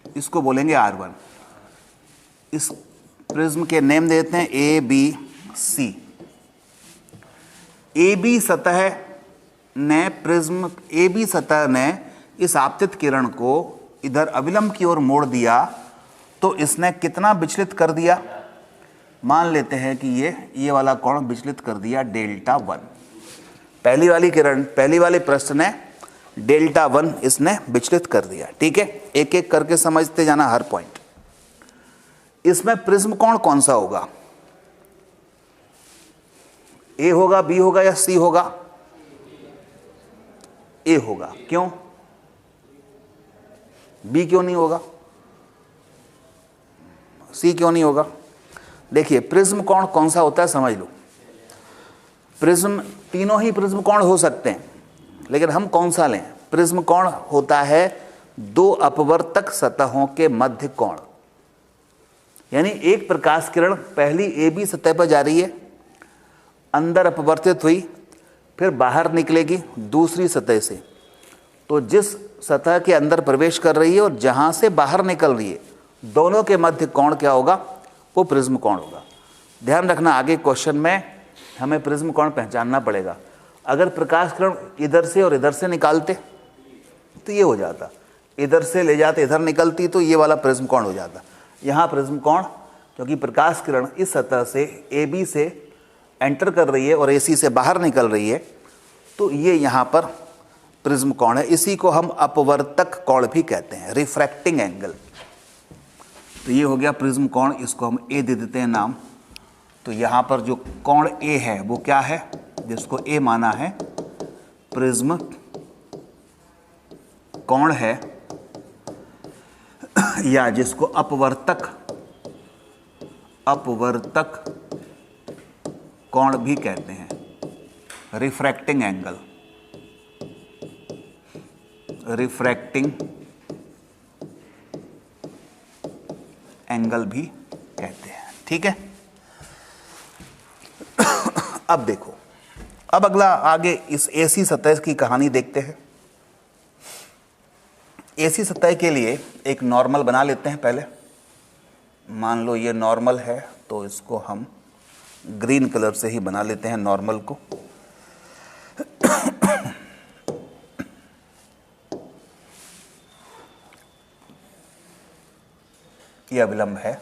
इसको बोलेंगे R1। इस प्रिज्म के नेम देते हैं ABC। AB सतह ने प्रिज्म, AB सतह ने इस आपतित किरण को इधर अविलंब की ओर मोड़ दिया, तो इसने कितना विचलित कर दिया? मान लेते हैं कि ये वाला कोण विचलित कर दिया Δ1। पहली वाली किरण, पहली वाले पृष्ठ ने Δ1 इसने विचलित कर दिया। ठीक है, एक एक करके समझते जाना हर पॉइंट। इसमें प्रिज्म कोण कौन सा होगा? ए होगा, बी होगा या सी होगा? ए होगा। क्यों? बी क्यों नहीं होगा? सी क्यों नहीं होगा? देखिए, प्रिज्म कोण कौन सा होता है समझ लो। प्रिज्म, तीनों ही प्रिज्म कोण हो सकते हैं, लेकिन हम कौन सा लें? प्रिज्म कोण होता है दो अपवर्तक सतहों के मध्य कोण। यानी एक प्रकाश किरण पहली AB सतह पर जा रही है, अंदर अपवर्तित हुई, फिर बाहर निकलेगी दूसरी सतह से। तो जिस सतह के अंदर प्रवेश कर रही है और जहां से बाहर निकल रही है, दोनों के मध्य कोण क्या होगा? वो प्रिज्म कोण होगा। ध्यान रखना, आगे क्वेश्चन में हमें प्रिज्म कोण पहचानना पड़ेगा। अगर प्रकाश किरण इधर से और इधर से निकालते तो ये हो जाता, इधर से ले जाते इधर निकलती तो ये वाला प्रिज्म कोण हो जाता। यहाँ प्रिज्म कोण, क्योंकि प्रकाश किरण इस सतह से AB से एंटर कर रही है और AC से बाहर निकल रही है, तो ये यहाँ पर प्रिज्म कोण है। इसी को हम अपवर्तक कोण भी कहते हैं, रिफ्रैक्टिंग एंगल। तो ये हो गया प्रिज्म कोण, इसको हम A दे देते हैं नाम। तो यहाँ पर जो कोण A है वो क्या है? जिसको A माना है, प्रिज्म कोण है, या जिसको अपवर्तक कोण भी कहते हैं, रिफ्रैक्टिंग एंगल, रिफ्रैक्टिंग एंगल भी कहते हैं। ठीक है, अब देखो, अब अगला आगे इस AC सतह की कहानी देखते हैं। AC सतह के लिए एक नॉर्मल बना लेते हैं पहले। मान लो ये नॉर्मल है तो इसको हम ग्रीन कलर से ही बना लेते हैं नॉर्मल को। ये अविलंब है,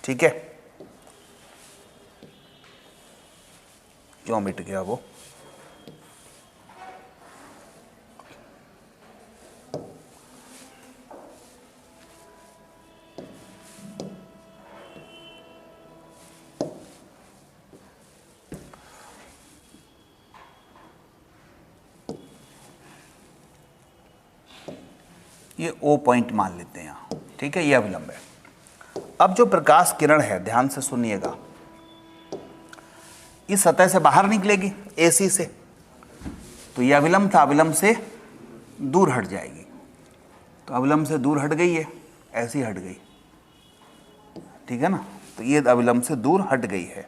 ठीक है। क्यों मिट गया वो? ये O पॉइंट मान लेते हैं यहाँ, ठीक है। ये अविलंब है। अब जो प्रकाश किरण है, ध्यान से सुनिएगा, इस सतह से बाहर निकलेगी AC से, तो ये अविलंब था, अविलंब से दूर हट जाएगी। तो अविलंब से दूर हट गई है, ऐसी हट गई, ठीक है ना। तो ये अविलंब से दूर हट गई है,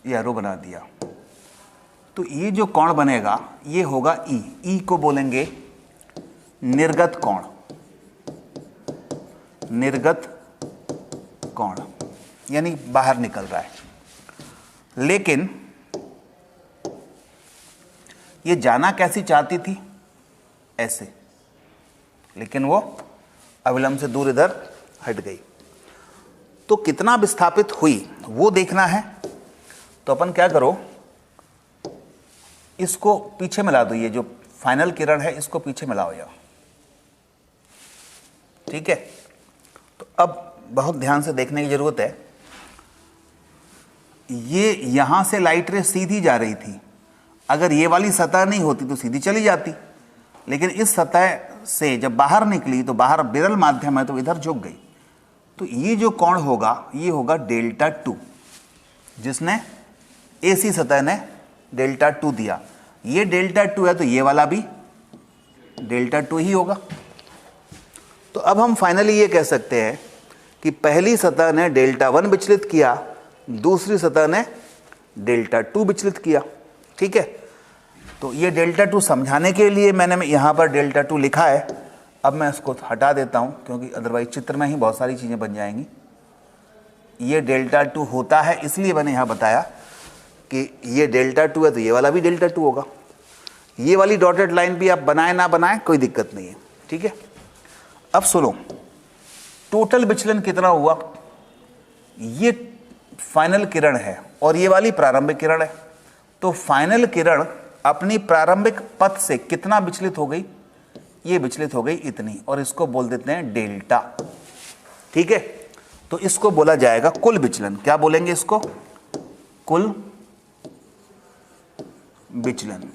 ये एरो बना दिया। तो ये जो कोण बनेगा ये होगा E। E को बोलेंगे निर्गत कोण, निर्गत कोण यानी बाहर निकल रहा है। लेकिन ये जाना कैसी चाहती थी? ऐसे, लेकिन वो अविलंब से दूर इधर हट गई। तो कितना विस्थापित हुई वो देखना है। तो अपन क्या करो, इसको पीछे मिला दो, ये जो फाइनल किरण है इसको पीछे मिलाओ यार, ठीक है। तो अब बहुत ध्यान से देखने की जरूरत है। ये यहां से लाइट रे सीधी जा रही थी, अगर ये वाली सतह नहीं होती तो सीधी चली जाती, लेकिन इस सतह से जब बाहर निकली तो बाहर विरल माध्यम है तो इधर झुक गई। तो ये जो कोण होगा ये होगा Δ2, जिसने AC सतह ने Δ2 दिया। ये Δ2 है तो ये वाला भी Δ2 ही होगा। तो अब हम फाइनली ये कह सकते हैं कि पहली सतह ने Δ1 विचलित किया, दूसरी सतह ने Δ2 विचलित किया, ठीक है। तो ये Δ2 समझाने के लिए मैंने यहाँ पर Δ2 लिखा है। अब मैं इसको हटा देता हूँ क्योंकि अदरवाइज चित्र में ही बहुत सारी चीज़ें बन जाएंगी। ये Δ2 होता है, इसलिए मैंने यहाँ बताया कि ये Δ2 है तो ये वाला भी Δ2 होगा। ये वाली डॉटेड लाइन भी आप बनाए ना बनाए कोई दिक्कत नहीं है, ठीक है। अब सुनो, टोटल विचलन कितना हुआ? ये फाइनल किरण है और ये वाली प्रारंभिक किरण है। तो फाइनल किरण अपनी प्रारंभिक पथ से कितना विचलित हो गई? ये विचलित हो गई इतनी, और इसको बोल देते हैं डेल्टा, ठीक है। तो इसको बोला जाएगा कुल विचलन। क्या बोलेंगे इसको? कुल विचलन।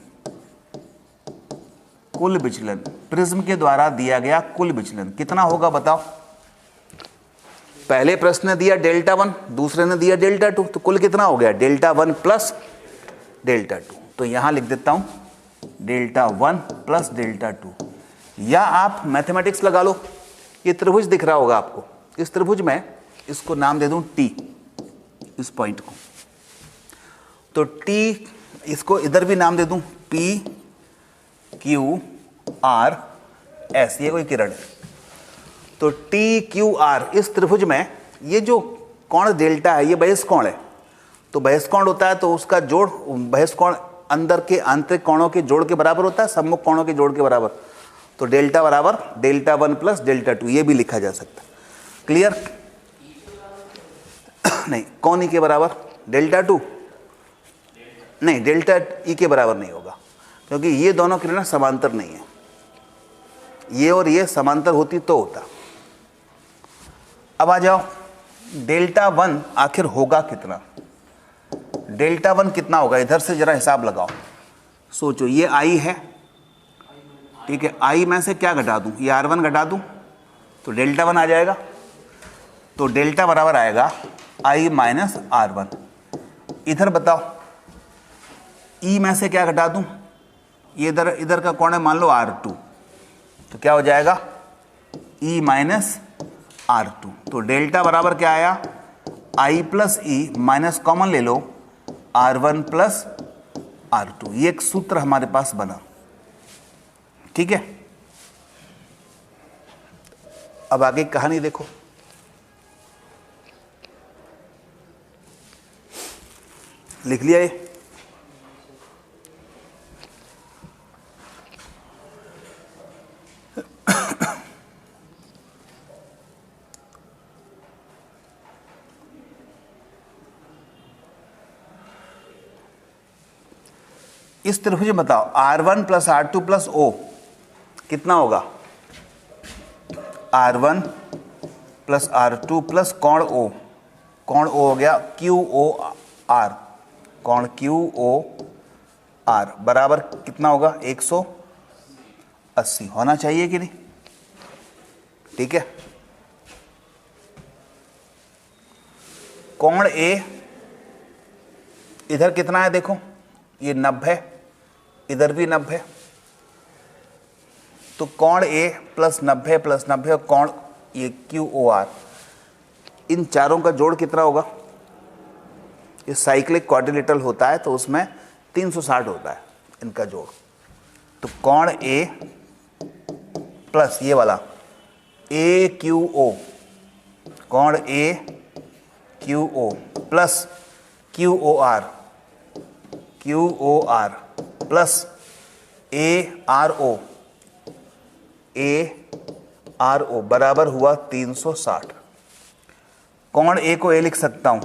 कुल विचलन प्रिज्म के द्वारा दिया गया कुल विचलन कितना होगा बताओ? पहले प्रश्न ने दिया Δ1, दूसरे ने दिया Δ2, तो कुल कितना हो गया? Δ1 प्लस Δ2। तो यहां लिख देता हूं Δ1 प्लस Δ2, या आप मैथमेटिक्स लगा लो। ये त्रिभुज दिख रहा होगा आपको, इस त्रिभुज में इसको नाम दे दूं T, इस पॉइंट को। तो T, इसको इधर भी नाम दे दूं P Q R S, ये कोई किरण है। तो T Q R इस त्रिभुज में ये जो कोण डेल्टा है ये बहिष्ठ कोण है। तो बहिष्ठ कोण होता है तो उसका जोड़, बहिष्ठ कोण अंदर के आंतरिक कोणों के जोड़ के बराबर होता है, सम्मुख कोणों के जोड़ के बराबर। तो डेल्टा बराबर Δ1 प्लस Δ2, ये भी लिखा जा सकता है। क्लियर? नहीं, कौन E के बराबर? Δ2 नहीं, डेल्टा E के बराबर नहीं होगा, क्योंकि ये दोनों किरणें समांतर नहीं है। ये और ये समांतर होती तो होता। अब आ जाओ, Δ1 आखिर होगा कितना? Δ1 कितना होगा? इधर से जरा हिसाब लगाओ, सोचो। ये I है, ठीक है। I में से क्या घटा दूं? ये R1 घटा दूं तो Δ1 आ जाएगा। तो डेल्टा बराबर आएगा I माइनस R1। इधर बताओ, E में से क्या घटा दूं? ये इधर का कोण है मान लो R2, तो क्या हो जाएगा? E minus R2। तो डेल्टा बराबर क्या आया? I plus E minus common ले लो R1 प्लस R2। ये एक सूत्र हमारे पास बना, ठीक है। अब आगे की कहानी देखो। लिख लिया ये? इस तरफ मुझे बताओ R1 plus R2 plus O कितना होगा? R1 प्लस R2 प्लस कोण O, कोण O हो गया QOR, कोण QOR बराबर कितना होगा? 180 होना चाहिए कि नहीं? ठीक है। कोण A इधर कितना है देखो, ये 90, इधर भी 90, तो कोण A प्लस 90 और कोण ये QOR, इन चारों का जोड़ कितना होगा? ये साइक्लिक क्वाड्रिलेटरल होता है तो उसमें 360 होता है इनका जोड़। तो कोण A प्लस ये वाला AQO, कोण AQO plus QOR plus ARO बराबर हुआ 360। कोण A को A लिख सकता हूं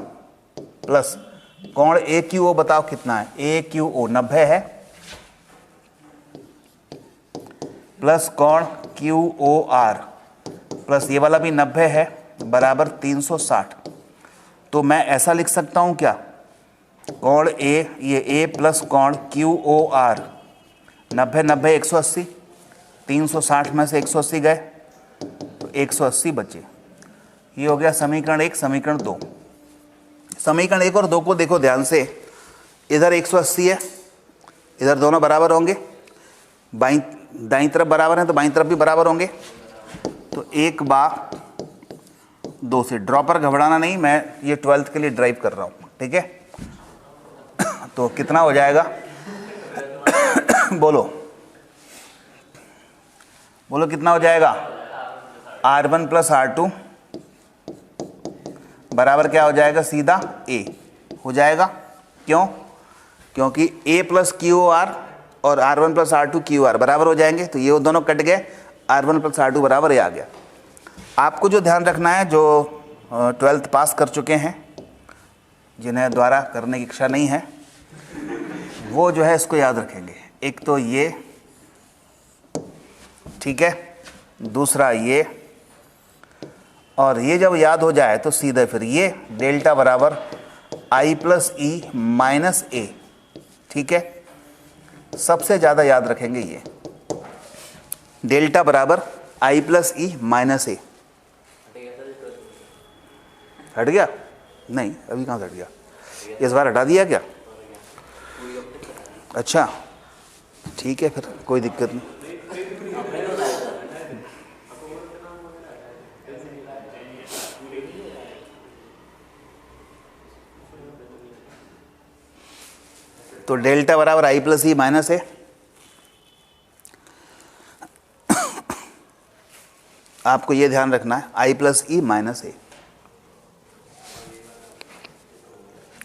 प्लस कोण AQO बताओ कितना है? AQO 90 है प्लस कोण QOR प्लस ये वाला भी 90 है बराबर 360। तो मैं ऐसा लिख सकता हूं क्या? कोण A, ये A प्लस कोण QOR 90 180, 360 में से 180 गए तो 180 बचे। ये हो गया समीकरण 1। समीकरण 2, समीकरण 1 और 2 को देखो ध्यान से, इधर 180 है, इधर दोनों बराबर होंगे, दाईं तरफ बराबर है तो बाईं तरफ भी बराबर होंगे। तो 1/2 से, ड्रॉ पर घबराना नहीं, मैं ये 12th के लिए ड्राइव कर रहा हूँ, ठीक है। तो कितना हो जाएगा? बोलो बोलो कितना हो जाएगा? R1 प्लस R2 बराबर क्या हो जाएगा? सीधा A हो जाएगा। क्यों? क्योंकि A प्लस QOR और R1 प्लस R2 QOR बराबर हो जाएंगे, तो ये दोनों कट गए, R1 प्लस R2 बराबर ये आ गया। आपको जो ध्यान रखना है, जो 12th पास कर चुके हैं, जिन्हें दोबारा करने की इच्छा नहीं है, वो जो है इसको याद रखेंगे। एक तो ये, ठीक है, दूसरा ये, और ये जब याद हो जाए तो सीधे फिर ये डेल्टा बराबर I plus E minus A, ठीक है। सबसे ज़्यादा याद रखेंगे ये डेल्टा बराबर I plus E minus A। हट गया? नहीं, अभी कहाँ से हट गया? इस बार हटा दिया क्या? अच्छा ठीक है, फिर कोई दिक्कत नहीं। तो डेल्टा बराबर I plus E minus A। आपको ये ध्यान रखना है, I plus E minus A।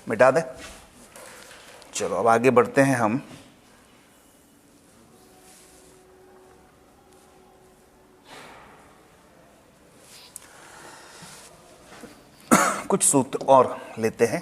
मिटा दे। चलो अब आगे बढ़ते हैं हम। कुछ सूत्र और लेते हैं।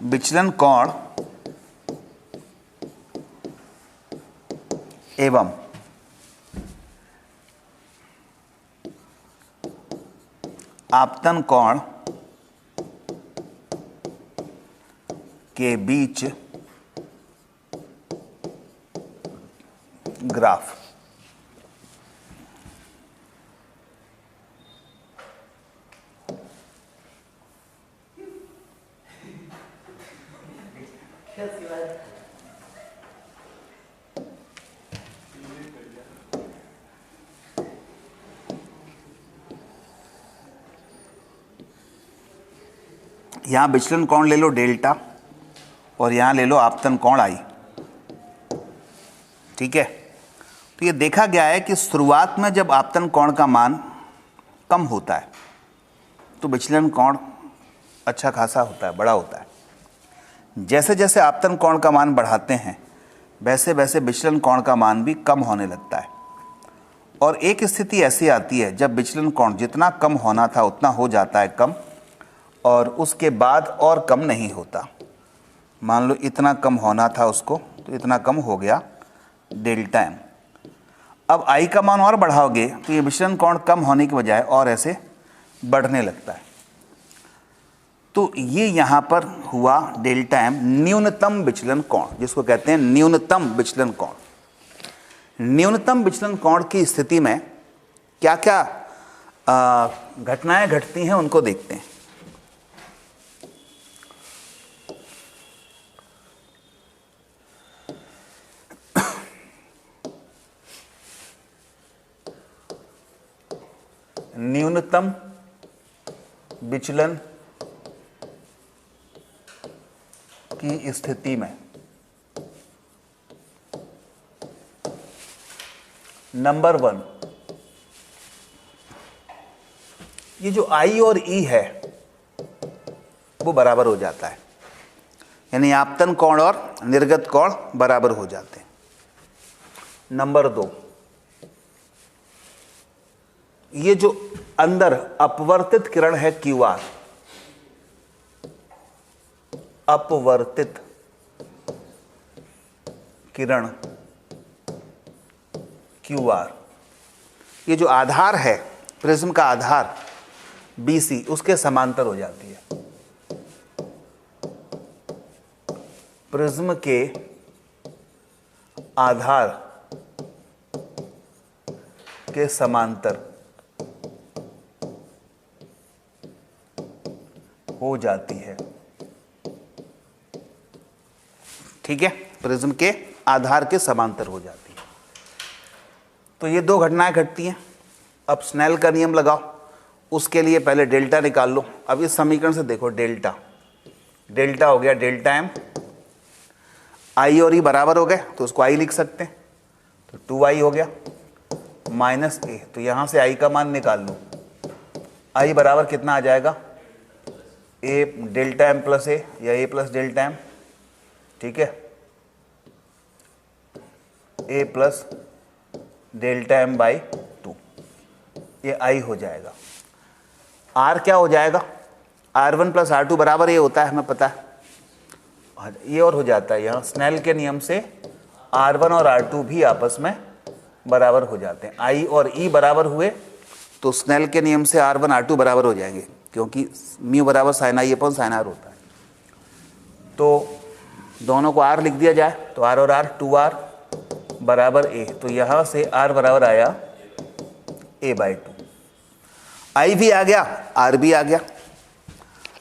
विचलन कोण एवं आपतन कोण के बीच ग्राफ। यहाँ विचलन कोण ले लो डेल्टा और यहाँ ले लो आपतन कोण आई। ठीक है, तो ये देखा गया है कि शुरुआत में जब आपतन कोण का मान कम होता है तो विचलन कोण अच्छा खासा होता है, बड़ा होता है। जैसे जैसे आपतन कोण का मान बढ़ाते हैं वैसे वैसे विचलन कोण का मान भी कम होने लगता है। और एक स्थिति ऐसी आती है जब विचलन कोण जितना कम होना था उतना हो जाता है कम, और उसके बाद और कम नहीं होता। मान लो इतना कम होना था उसको, तो इतना कम हो गया डेल्टा एम। अब आई का मान और बढ़ाओगे तो ये विचलन कोण कम होने के बजाय और ऐसे बढ़ने लगता है। तो ये यहाँ पर हुआ डेल्टा एम, न्यूनतम विचलन कोण, जिसको कहते हैं न्यूनतम विचलन कोण। न्यूनतम विचलन कोण की स्थिति में क्या क्या घटनाएं घटती हैं उनको देखते हैं। न्यूनतम विचलन की स्थिति में नंबर 1, ये जो आई और ई है वो बराबर हो जाता है, यानी आपतन कोण और निर्गत कोण बराबर हो जाते हैं। नंबर 2, ये जो अंदर अपवर्तित किरण है क्यू आर, अपवर्तित किरण क्यू आर, ये जो आधार है प्रिज्म का आधार BC उसके समांतर हो जाती है। प्रिज्म के आधार के समांतर हो जाती है। ठीक है, प्रिज्म के आधार के समांतर हो जाती है। तो ये दो घटनाएं घटती हैं। अब स्नेल का नियम लगाओ, उसके लिए पहले डेल्टा निकाल लो। अब इस समीकरण से देखो, डेल्टा डेल्टा हो गया डेल्टा एम, आई और ई बराबर हो गए तो उसको आई लिख सकते हैं, तो 2i हो गया माइनस ए। तो यहां से आई का मान निकाल लो, आई बराबर कितना आ जाएगा, ए डेल्टा एम प्लस ए या ए प्लस डेल्टा एम। ठीक है, A plus delta M by 2, ये आई हो जाएगा। आर क्या हो जाएगा, R1 प्लस R2 बराबर ये होता है, हमें पता है। ये और हो जाता है, यहाँ स्नेल के नियम से R1 और R2 भी आपस में बराबर हो जाते हैं। आई और ई बराबर हुए तो स्नेल के नियम से R1 R2 बराबर हो जाएंगे, क्योंकि म्यू बराबर sine i upon sine r होता है। तो दोनों को R लिख दिया जाए तो R और R 2R बराबर A। तो यहाँ से R बराबर आया A/2। I भी आ गया, R भी आ गया।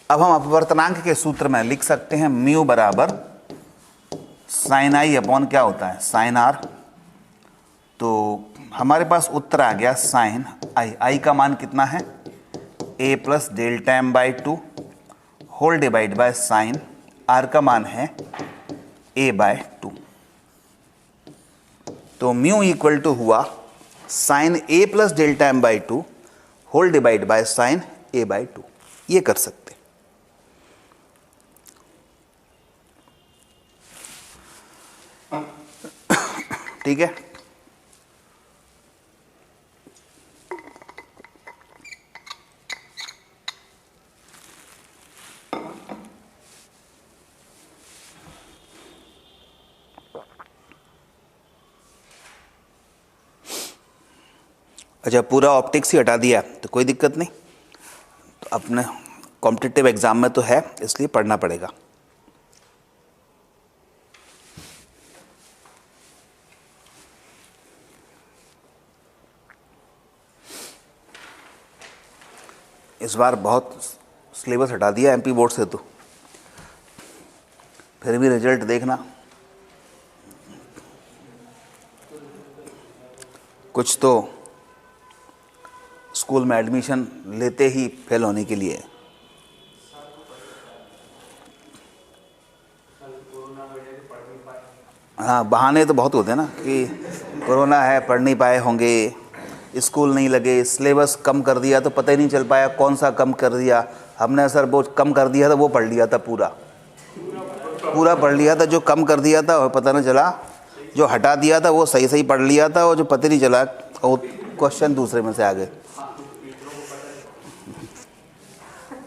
अब हम अपवर्तनांक के सूत्र में लिख सकते हैं म्यू बराबर साइन आई अपॉन क्या होता है, साइन आर। तो हमारे पास उत्तर आ गया साइन आई। आई का मान कितना है, A plus delta M by 2 whole divide by sine R का मान है A/2। तो म्यू इक्वल टू हुआ sine A plus delta M by 2 whole divide by sine A/2। ये कर सकते। ठीक है, अच्छा पूरा ऑप्टिक्स ही हटा दिया तो कोई दिक्कत नहीं, तो अपने कॉम्पिटिटिव एग्जाम में तो है इसलिए पढ़ना पड़ेगा। इस बार बहुत सिलेबस हटा दिया MP बोर्ड से, तो फिर भी रिजल्ट देखना, कुछ तो स्कूल में एडमिशन लेते ही फेल होने के लिए। हाँ, बहाने तो बहुत होते हैं ना कि कोरोना है, पढ़ नहीं पाए होंगे, स्कूल नहीं लगे, सिलेबस कम कर दिया तो पता ही नहीं चल पाया कौन सा कम कर दिया हमने। सर वो कम कर दिया था, वो पढ़ लिया था, पूरा पढ़ लिया था। जो कम कर दिया था और पता नहीं चला, जो हटा दिया था वो सही सही पढ़ लिया था, और जो पता नहीं चला वो क्वेश्चन दूसरे में से आ गए।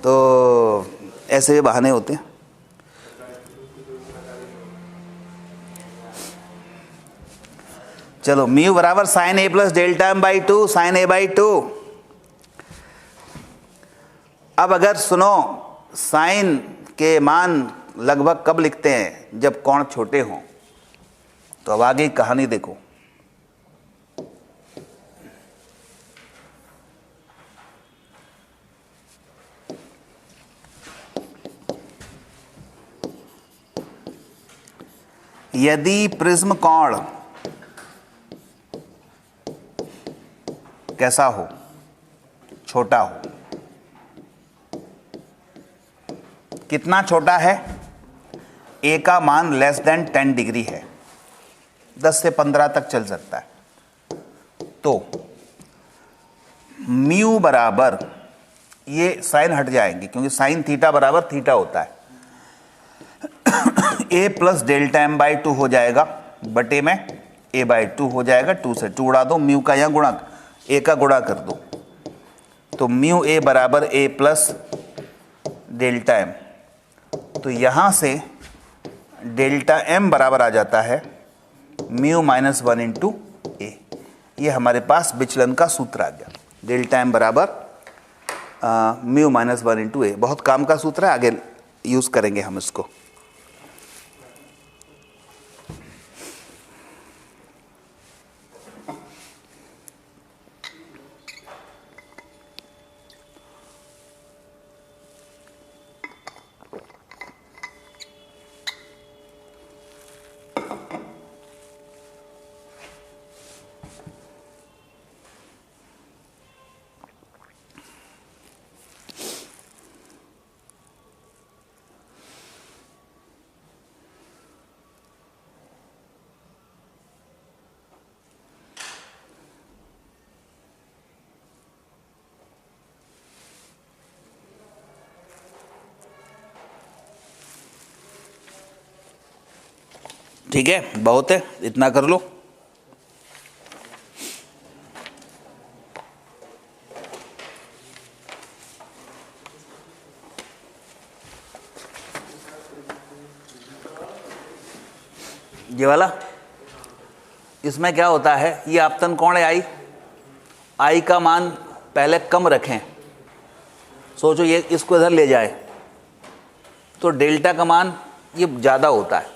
तो ऐसे बहाने होते हैं। चलो, म्यू बराबर sine A plus delta M by 2, sine A by 2। अब अगर सुनो, साइन के मान लगभग कब लिखते हैं? जब कोण छोटे हों। तो अब आगे कहानी देखो। यदि प्रिज्म कोण कैसा हो? छोटा हो। कितना छोटा है? ए का मान लेस देन 10 डिग्री है, 10 से 15 तक चल सकता है। तो म्यू बराबर, ये साइन हट जाएंगे क्योंकि साइन थीटा बराबर थीटा होता है, A plus delta M by 2 हो जाएगा, बटे में ए बाई 2 हो जाएगा। 2 से 2 उड़ा दो, म्यू का यहाँ गुणा, ए का गुणा कर दो, तो म्यू ए बराबर ए प्लस डेल्टा एम। तो यहाँ से डेल्टा एम बराबर आ जाता है म्यू माइनस 1 इंटू ए। ये हमारे पास विचलन का सूत्र आ गया, डेल्टा एम बराबर म्यू माइनस 1 इंटू ए। बहुत काम का सूत्र है, आगे यूज़ करेंगे हम इसको। ठीक है, बहुत है, इतना कर लो। ये वाला, इसमें क्या होता है, ये आपतन कोण है आई का मान पहले कम रखें। सोचो ये इसको इधर ले जाए तो डेल्टा का मान ये ज़्यादा होता है,